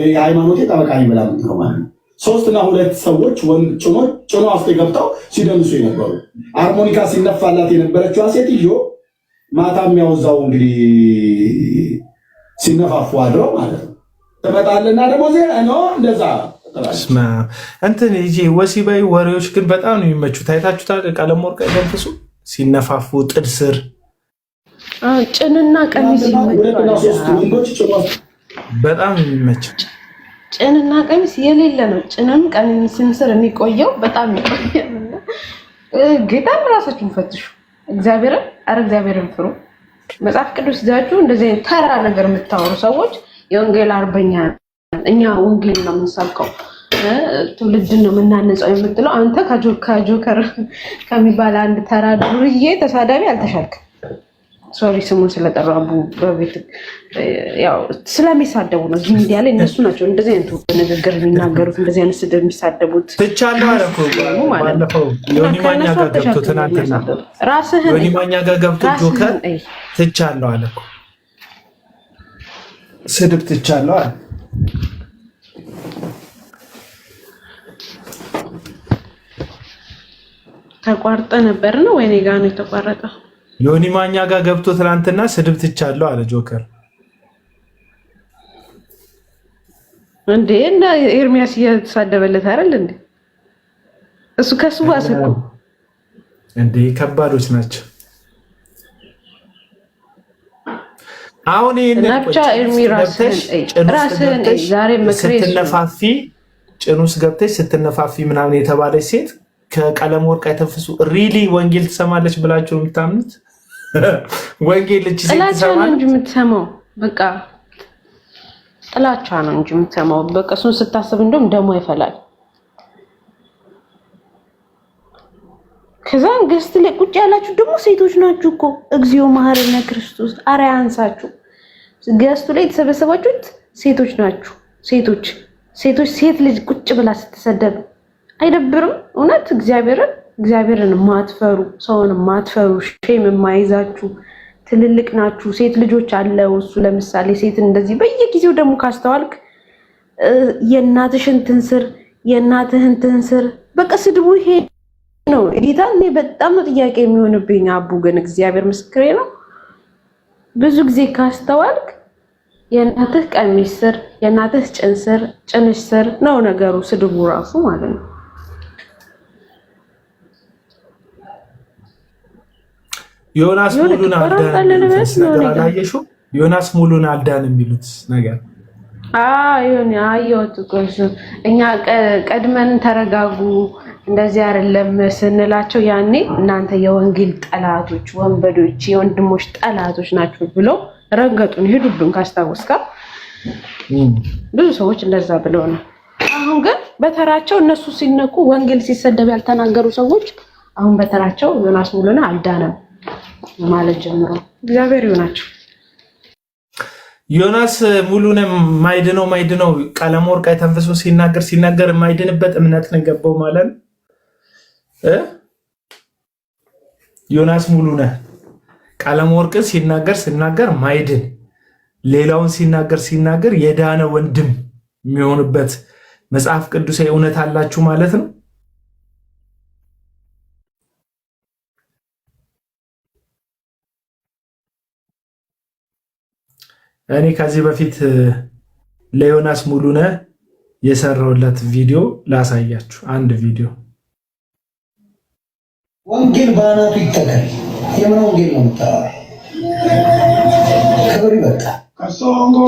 Speaker 3: የሃይማኖቴ ጠበቃ ይበላል ነው ማለት ነው። 3 እና 2 ሰዎች ጭኗ ውስጥ ገብተው ሲደንሱ የነበሩ ሃርሞኒካ ሲነፋላት የነበረችዋ ሴትዮ ማታ የሚያወዛው እንግዲህ ሲነፋፉ አድረው ማለት ነው። ትመጣለና ደግሞ እንደዛ
Speaker 1: እንትን ይሄ ወሲባዊ ወሬዎች ግን በጣም ነው የሚመቹት። አይታችሁታል? ቀለም ወርቅ ደንፍሱ ሲነፋፉ ጥድ ስር
Speaker 7: ጭንና ቀሚስ
Speaker 1: በጣም የሚመቸው
Speaker 7: ጭንና ቀሚስ የሌለ ነው። ጭንም ቀሚስም ስር የሚቆየው በጣም ይቆያል። ጌታን ራሳችሁን ፈትሹ። እግዚአብሔርን ፍሩ። መጽሐፍ ቅዱስ ይዛችሁ እንደዚህ ተራ ነገር የምታወሩ ሰዎች የወንጌል አርበኛ እኛ ወንጌል ነው የምንሰብከው፣ ትውልድን ነው የምናነጻው የምትለው አንተ ከጆከር ከሚባል አንድ ተራ ዱርዬ ተሳዳቢ አልተሻልክም። ሶሪ ስሙን ስለጠራቡ በቤት ያው ስለሚሳደቡ ነው። እዚህ ሚዲያ ላይ እነሱ ናቸው እንደዚህ አይነት ንግግር የሚናገሩት፣ እንደዚህ አይነት ስድብ የሚሳደቡት።
Speaker 1: ትቻለሁ አለ እኮ ባለፈው ዮኒ ማኛ ጋር ገብቶ ትናንትና
Speaker 7: ራስህን
Speaker 1: ዮኒ ማኛ ጋር ገብቶ ጆከር ትቻለሁ አለ እኮ ስድብ ትቻለሁ አለ።
Speaker 7: ተቋርጠ ነበር ነው ወይኔ ጋር ነው የተቋረጠው?
Speaker 1: ዮኒ ማኛ ጋር ገብቶ ትናንትና ስድብ ትቻለሁ አለ ጆከር።
Speaker 7: እንዴ እና ኤርሚያስ እየተሳደበለት አይደል እንዴ? እሱ ከሱ ባሰኩ
Speaker 1: እንዴ ከባዶች ናቸው። አሁን ይሄን
Speaker 7: ብቻ ኤርሚ ራስህን ዛሬ ምክሬ
Speaker 1: ስትነፋፊ ጭኑ ውስጥ ገብተሽ ስትነፋፊ ምናምን የተባለች ሴት ከቀለም ወርቅ አይተንፍሱ ሪሊ ወንጌል ትሰማለች ብላችሁ የምታምኑት? ወንጌል ልጅ ሴት ትሰማለች
Speaker 7: እንጂ የምትሰማው በቃ ጥላቻ ነው እንጂ የምትሰማው በቃ እሱን ስታስብ እንደውም ደሞ ይፈላል። ከዛም ገስት ላይ ቁጭ ያላችሁ ደግሞ ሴቶች ናችሁ እኮ እግዚኦ መሐረነ ክርስቶስ። ኧረ ያንሳችሁ። ገስቱ ላይ የተሰበሰባችሁት ሴቶች ናችሁ። ሴቶች ሴት ልጅ ቁጭ ብላ ስትሰደብ አይደብርም? እውነት እግዚአብሔርን
Speaker 8: እግዚአብሔርን ማትፈሩ ሰውን ማትፈሩ ሼም የማይዛችሁ ትልልቅ ናችሁ። ሴት ልጆች አለው እሱ ለምሳሌ ሴት እንደዚህ በየጊዜው ደግሞ ካስተዋልክ የእናትሽን ትንስር የእናትህን ትንስር በቃ ስድቡ ይሄ ነው። ጌታ እኔ በጣም ነው ጥያቄ የሚሆንብኝ። አቡ ግን እግዚአብሔር ምስክሬ ነው። ብዙ ጊዜ ካስተዋልክ የእናትህ ቀሚስ ስር የእናትህ ጭንሽ ስር ነው ነገሩ፣ ስድቡ ራሱ ማለት ነው።
Speaker 1: ዮናስ ሙሉን አልዳን ዮናስ ሙሉን አልዳን የሚሉት ነገር
Speaker 8: ይሁን አየሁት እኮ እሱ። እኛ ቀድመን ተረጋጉ እንደዚህ አይደለም ስንላቸው ያኔ እናንተ የወንጌል ጠላቶች፣ ወንበዶች፣ የወንድሞች ጠላቶች ናችሁ ብሎ ረገጡን ሄዱብን። ካስታወስካ ብዙ ሰዎች እንደዛ ብለው ነው። አሁን ግን በተራቸው እነሱ ሲነኩ ወንጌል ሲሰደብ ያልተናገሩ ሰዎች አሁን በተራቸው ዮናስ ሙሉን አልዳነም ማለት ጀምሮ እግዚአብሔር ይሁናቸው።
Speaker 1: ዮናስ ሙሉን ማይድነው ቀለም ወርቅ ተንፈሶ ሲናገር የማይድንበት እምነት ነው ገባው ማለት ዮናስ ሙሉን ቀለም ወርቅ ሲናገር ማይድን ሌላውን ሲናገር የዳነ ወንድም የሚሆንበት መጽሐፍ ቅዱሳዊ እውነት አላችሁ ማለት ነው። እኔ ከዚህ በፊት ለዮናስ ሙሉነ የሰራውለት ቪዲዮ ላሳያችሁ። አንድ ቪዲዮ
Speaker 2: ወንጌል ባናቱ ይተከል። የምን ወንጌል ነው የምታወራው? ክብር ይበቃል።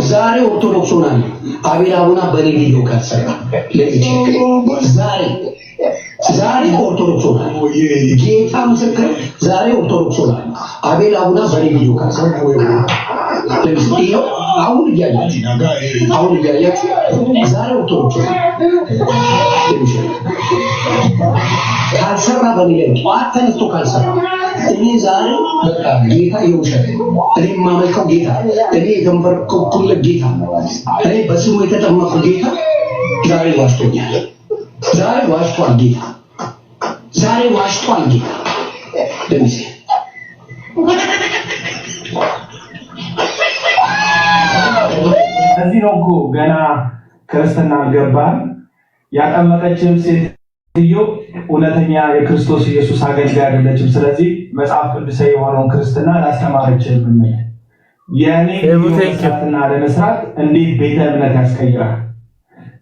Speaker 2: ዛሬ ኦርቶዶክስ ሆናለሁ። አቤል አቡና በኔ ቪዲዮ ካልሰራ ዛሬ ኦርቶዶክስ ሆናለሁ። ጌታ ምስክር፣ ዛሬ ኦርቶዶክስ ሆናለሁ። አቤል አቡና በኔ ቪዲዮ ካልሰራ አሁን እያያችሁ ዛሬ ኦርቶዶክስ ካልሰራ በኔ ላይ ጠዋት ተነስቶ ካልሰራ እኔ ዛሬ በቃ ጌታ የውሸት እኔ የማመልከው ጌታ እኔ የተንበረከኩለት ጌታ እኔ በስሙ የተጠመቅኩ ጌታ ዛሬ ዋሽቶኛል። ዛሬ ዋሽቷል ጌታ። ዛሬ ዋሽቷል ጌታ። ደምሴ
Speaker 1: እዚህ ነው እኮ ገና ክርስትና አልገባህም ያጠመቀችም ሴትዮ እውነተኛ የክርስቶስ ኢየሱስ አገልጋይ አይደለችም። ስለዚህ መጽሐፍ ቅዱሳዊ የሆነውን ክርስትና አላስተማረችም። የኔ ክርስትና ለመስራት እንዴት ቤተ እምነት ያስቀይራል?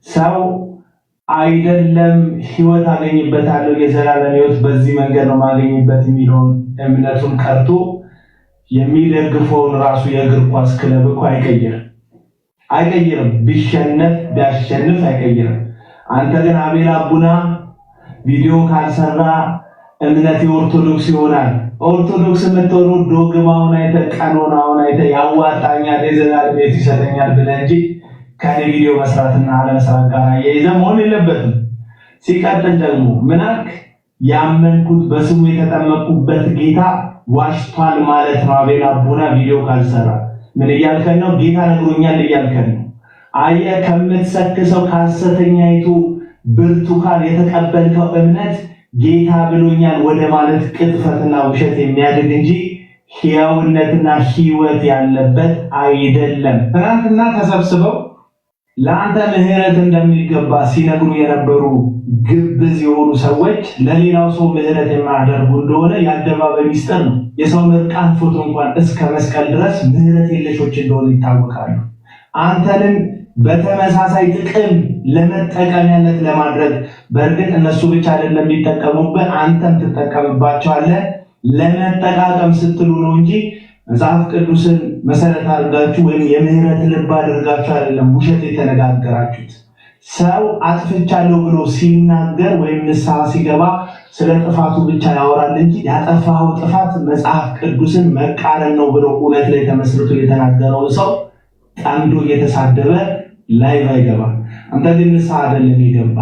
Speaker 1: ሰው አይደለም ህይወት አገኝበታለሁ የዘላለም ህይወት በዚህ መንገድ ነው ማገኝበት የሚለውን እምነቱን ቀርቶ የሚደግፈውን ራሱ የእግር ኳስ ክለብ እኮ አይቀይርም። ቢያሸንፍ አይቀይርም። አንተ ግን አቤል አቡና ቪዲዮ ካልሰራ እምነት የኦርቶዶክስ ይሆናል። ኦርቶዶክስ የምትሆኑ ዶግማውን አይተህ ቀኖናውን አይተህ ያዋጣኛል የዘላለም ህይወት ይሰጠኛል ብለህ እንጂ ከኔ ቪዲዮ መስራትና አለመስራት ጋር ያይዘህ መሆን የለበትም። ሲቀጥል ደግሞ ምናክ ያመንኩት በስሙ የተጠመቁበት ጌታ ዋሽቷል ማለት ነው። አቤል አቡና ቪዲዮ ካልሰራ ምን እያልከን ነው? ጌታ ነግሮኛል እያልከን ነው። አየህ ከምትሰክሰው ከሐሰተኛይቱ ብርቱካን የተቀበልከው እምነት ጌታ ብሎኛል ወደ ማለት ቅጥፈትና ውሸት የሚያድግ እንጂ ሕያውነትና ሕይወት ያለበት አይደለም። ትናንትና ተሰብስበው ለአንተ ምህረት እንደሚገባ ሲነግሩ የነበሩ ግብዝ የሆኑ ሰዎች ለሌላው ሰው ምህረት የማያደርጉ እንደሆነ የአደባባይ ሚስጥር ነው። የሰው ምርቃን ፎቶ እንኳን እስከ መስቀል ድረስ ምህረት የለሾች እንደሆኑ ይታወቃሉ። አንተንም በተመሳሳይ ጥቅም ለመጠቀሚያነት ለማድረግ በእርግጥ እነሱ ብቻ አይደለም የሚጠቀሙበት፣ አንተም ትጠቀምባቸዋለህ። ለመጠቃቀም ስትሉ ነው እንጂ መጽሐፍ ቅዱስን መሰረት አድርጋችሁ ወይም የምህረት ልብ አድርጋችሁ አይደለም ውሸት የተነጋገራችሁት። ሰው አጥፍቻለሁ ብሎ ሲናገር ወይም ንስሐ ሲገባ ስለ ጥፋቱ ብቻ ያወራል እንጂ ያጠፋው ጥፋት መጽሐፍ ቅዱስን መቃረን ነው ብሎ እውነት ላይ ተመስርቶ የተናገረው ሰው ጠምዶ እየተሳደበ ላይ ባይገባ። አንተ ግን ንስሐ አይደለም የገባ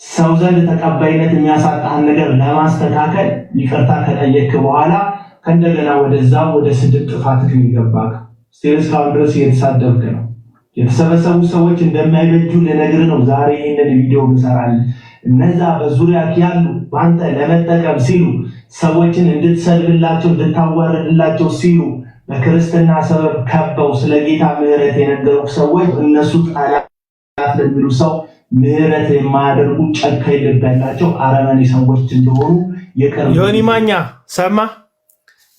Speaker 1: ሰው ዘንድ ተቀባይነት የሚያሳጣህን ነገር ለማስተካከል ይቅርታ ከጠየቅ በኋላ ከእንደገና ወደዛው ወደ ስድብ ጥፋት ግን ይገባል። እስካሁን ድረስ እየተሳደብክ ነው። የተሰበሰቡ ሰዎች እንደማይበጁ ልነግርህ ነው ዛሬ ይህንን ቪዲዮ ብሰራልህ። እነዛ በዙሪያ ያሉ በአንተ ለመጠቀም ሲሉ ሰዎችን እንድትሰልብላቸው እንድታዋርድላቸው ሲሉ በክርስትና ሰበብ ከበው ስለ ጌታ ምህረት የነገሩ ሰዎች እነሱ ጠላት ለሚሉ ሰው ምህረት የማያደርጉ ጨካኝ ልብ ያላቸው አረመኔ ሰዎች እንደሆኑ የቀርብ
Speaker 9: ዮኒ ማኛ ሰማ።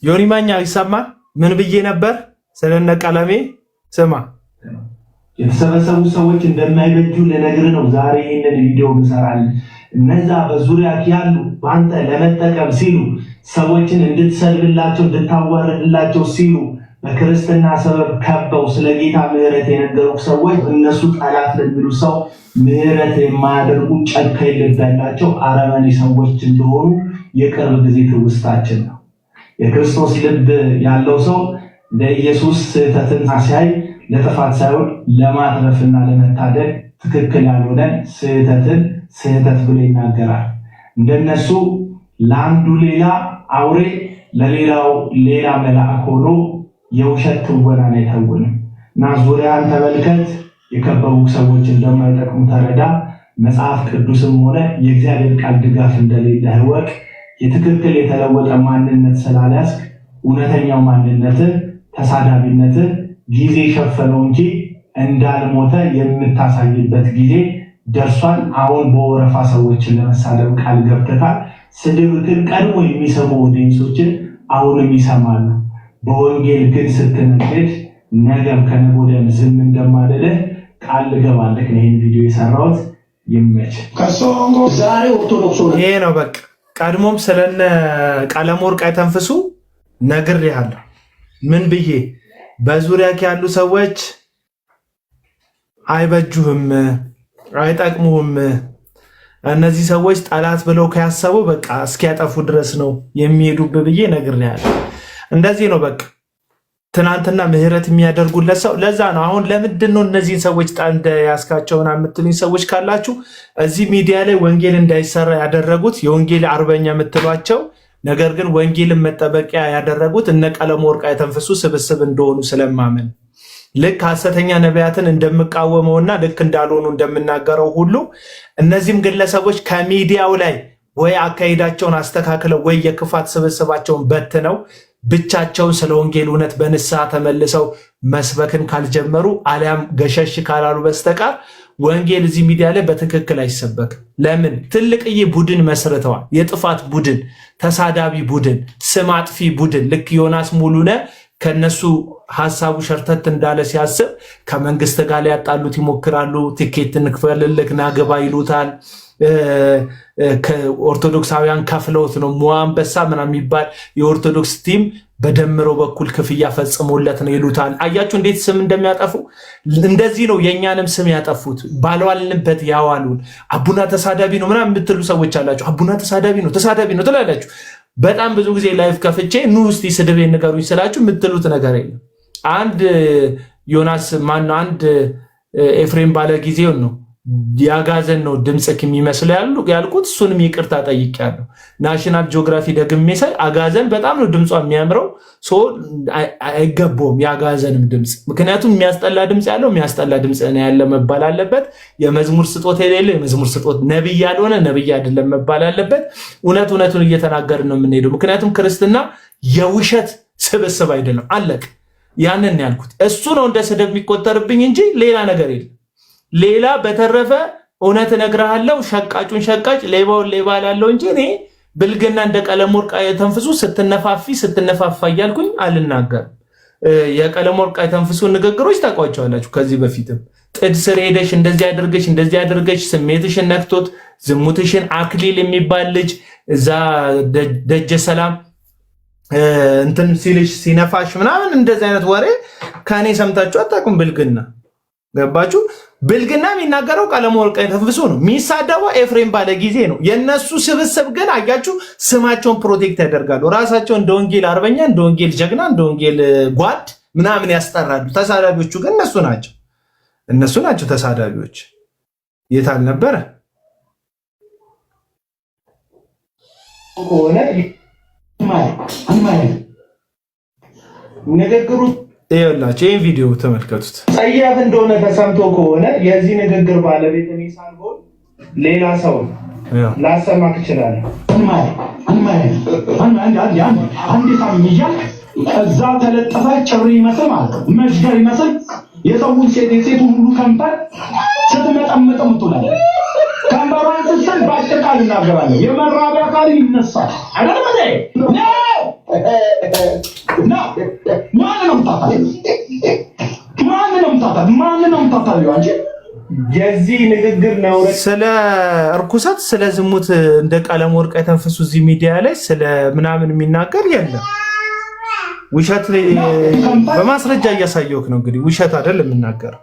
Speaker 9: ዮኒ ማኛ ይሰማ። ምን ብዬ ነበር ስለነ ቀለሜ? ስማ
Speaker 1: የተሰበሰቡ ሰዎች እንደማይበጁ ለነገር ነው ዛሬ ይሄንን ቪዲዮ ብሰራል። እነዛ በዙሪያ ያሉ በአንተ ለመጠቀም ሲሉ ሰዎችን እንድትሰልብላቸው እንድታዋርድላቸው ሲሉ በክርስትና ሰበብ ከበው ስለ ጌታ ምህረት የነገሩ ሰዎች እነሱ ጠላት ለሚሉ ሰው ምህረት የማያደርጉ ጨካኝ ልብ ያላቸው አረመኔ ሰዎች እንደሆኑ የቅርብ ጊዜ ትውስታችን ነው። የክርስቶስ ልብ ያለው ሰው ለኢየሱስ ስህተትን ሲያይ ለጥፋት ሳይሆን ለማትረፍና ለመታደግ ትክክል ያልሆነ ስህተትን ስህተት ብሎ ይናገራል። እንደነሱ ለአንዱ ሌላ አውሬ ለሌላው ሌላ መልአክ ሆኖ የውሸት ትወናን አይተውንም እና ዙሪያን ተመልከት። የከበቡ ሰዎች እንደማይጠቅሙ ተረዳ። መጽሐፍ ቅዱስም ሆነ የእግዚአብሔር ቃል ድጋፍ እንደሌለ እወቅ። የትክክል የተለወጠ ማንነት ስላልያዝክ እውነተኛው ማንነትን ተሳዳቢነትን ጊዜ ሸፈነው እንጂ እንዳልሞተ የምታሳይበት ጊዜ ደርሷል። አሁን በወረፋ ሰዎችን ለመሳለም ቃል ገብተታል። ስድብክን ቀድሞ የሚሰሙ ኦዲየንሶችን አሁንም ይሰማሉ። በወንጌል ግን ስትነግድ ነገም ከነገ ወዲያም ዝም እንደማልልህ ቃል ልገባልህ ነው ይህን ቪዲዮ የሰራሁት። ይመች።
Speaker 2: ዛሬ ኦርቶዶክስ
Speaker 9: ይሄ ነው በቃ። ቀድሞም ስለነ ቀለመወርቅ አይተንፍሱ ነግሬሃለሁ። ምን ብዬ በዙሪያ ያሉ ሰዎች አይበጁህም፣ አይጠቅሙህም። እነዚህ ሰዎች ጠላት ብለው ከያሰቡ በቃ እስኪያጠፉ ድረስ ነው የሚሄዱብህ ብዬ ነግሬሃለሁ። እንደዚህ ነው በቃ ትናንትና ምህረት የሚያደርጉለት ሰው። ለዛ ነው አሁን ለምንድን ነው እነዚህን ሰዎች ጣንደ ያስካቸውና የምትሉኝ ሰዎች ካላችሁ እዚህ ሚዲያ ላይ ወንጌል እንዳይሰራ ያደረጉት የወንጌል አርበኛ የምትሏቸው ነገር ግን ወንጌልን መጠበቂያ ያደረጉት እነ ቀለመወርቅ አይተንፍሱ ስብስብ እንደሆኑ ስለማመን ልክ ሐሰተኛ ነቢያትን እንደምቃወመውና ልክ እንዳልሆኑ እንደምናገረው ሁሉ እነዚህም ግለሰቦች ከሚዲያው ላይ ወይ አካሄዳቸውን አስተካክለው ወይ የክፋት ስብስባቸውን በትነው ብቻቸውን ስለ ወንጌል እውነት በንስሐ ተመልሰው መስበክን ካልጀመሩ አሊያም ገሸሽ ካላሉ በስተቀር ወንጌል እዚህ ሚዲያ ላይ በትክክል አይሰበክም። ለምን? ትልቅዬ ቡድን መስርተዋል። የጥፋት ቡድን፣ ተሳዳቢ ቡድን፣ ስም አጥፊ ቡድን። ልክ ዮናስ ሙሉነ ከነሱ ሐሳቡ ሸርተት እንዳለ ሲያስብ ከመንግስት ጋር ሊያጣሉት ይሞክራሉ። ቲኬት እንክፈልልክ ናገባ ይሉታል። ከኦርቶዶክሳውያን ከፍለውት ነው ሞአንበሳ ምናምን የሚባል የኦርቶዶክስ ቲም በደምሮ በኩል ክፍያ ፈጽሞለት ነው ይሉታል። አያችሁ እንዴት ስም እንደሚያጠፉ። እንደዚህ ነው የእኛንም ስም ያጠፉት። ባልዋልንበት ያዋሉን። አቡና ተሳዳቢ ነው ምናምን የምትሉ ሰዎች አላችሁ። አቡና ተሳዳቢ ነው ትላላችሁ። በጣም ብዙ ጊዜ ላይፍ ከፍቼ ኑ እስቲ ስድቤ ንገሩኝ ስላችሁ የምትሉት ነገር የለም። አንድ ዮናስ ማነው አንድ ኤፍሬም ባለ ጊዜው ነው ያጋዘን ነው ድምፅክ የሚመስለው ያልኩት። እሱንም ይቅርታ ጠይቄያለሁ። ናሽናል ጂኦግራፊ ደግሜ ሳይ አጋዘን በጣም ነው ድምጿ የሚያምረው። አይገባውም የአጋዘንም ድምፅ። ምክንያቱም የሚያስጠላ ድምፅ ያለው የሚያስጠላ ድምፅ ነው ያለ መባል አለበት። የመዝሙር ስጦት የሌለው የመዝሙር ስጦት፣ ነብይ ያልሆነ ነብይ አይደለም መባል አለበት። እውነቱን እየተናገርን ነው የምንሄደው። ምክንያቱም ክርስትና የውሸት ስብስብ አይደለም። አለቅ። ያንን ያልኩት እሱ ነው እንደ ስድብ የሚቆጠርብኝ እንጂ ሌላ ነገር የለም። ሌላ በተረፈ እውነት እነግርሃለሁ፣ ሸቃጩን ሸቃጭ ሌባውን ሌባ ላለው እንጂ እኔ ብልግና እንደ ቀለመወርቅ አይተንፍሱ ስትነፋፋ እያልኩኝ አልናገርም። የቀለመወርቅ አይተንፍሱ ንግግሮች ታውቋቸዋላችሁ። ከዚህ በፊትም ጥድ ስር ሄደሽ እንደዚህ አድርገሽ ስሜትሽን ነክቶት ዝሙትሽን አክሊል የሚባል ልጅ እዛ ደጀ ሰላም እንትን ሲልሽ ሲነፋሽ ምናምን እንደዚህ አይነት ወሬ ከኔ ሰምታችሁ አታውቁም። ብልግና ገባችሁ? ብልግና የሚናገረው ቀለመወርቅ አይተንፍሱ ነው። የሚሳደበው ኤፍሬም ባለ ጊዜ ነው። የነሱ ስብስብ ግን አያችሁ ስማቸውን ፕሮቴክት ያደርጋሉ። ራሳቸው እንደ ወንጌል አርበኛ፣ እንደ ወንጌል ጀግና፣ እንደ ወንጌል ጓድ ምናምን ያስጠራሉ። ተሳዳቢዎቹ ግን እነሱ ናቸው ተሳዳቢዎች። የት አልነበረ
Speaker 1: ከሆነ ንግግሩ
Speaker 9: ይኸውላችሁ ይህን ቪዲዮ ተመልከቱት።
Speaker 1: ጸያፍ እንደሆነ ተሰምቶ ከሆነ የዚህ ንግግር ባለቤት እኔ ሳልሆን ሌላ ሰው
Speaker 2: ላሰማክ እችላለሁ። አንድ ሳምኝ እያልክ እዛ ተለጠፈ ጨብሪ ይመስል ማለት ነው መሽገር ይመስል የሰውን የሴቱን ሁሉ ከንፈር ስትመጠመጥ ምትውላለህ። ከንፈሯን ስትሰል በአጭር ቃል እናገራለሁ የመራቢያ ቃል ይነሳል አይደለም እንዴ? ማንንም ታታለሁ አንቺ የዚህ ንግግር ነው።
Speaker 1: ስለ እርኩሰት ስለ ዝሙት እንደ ቀለም ወርቅ የተንፈሱ እዚህ ሚዲያ ላይ ስለ ምናምን የሚናገር የለም። ውሸት በማስረጃ እያሳየውክ ነው። እንግዲህ ውሸት አይደል የምናገረው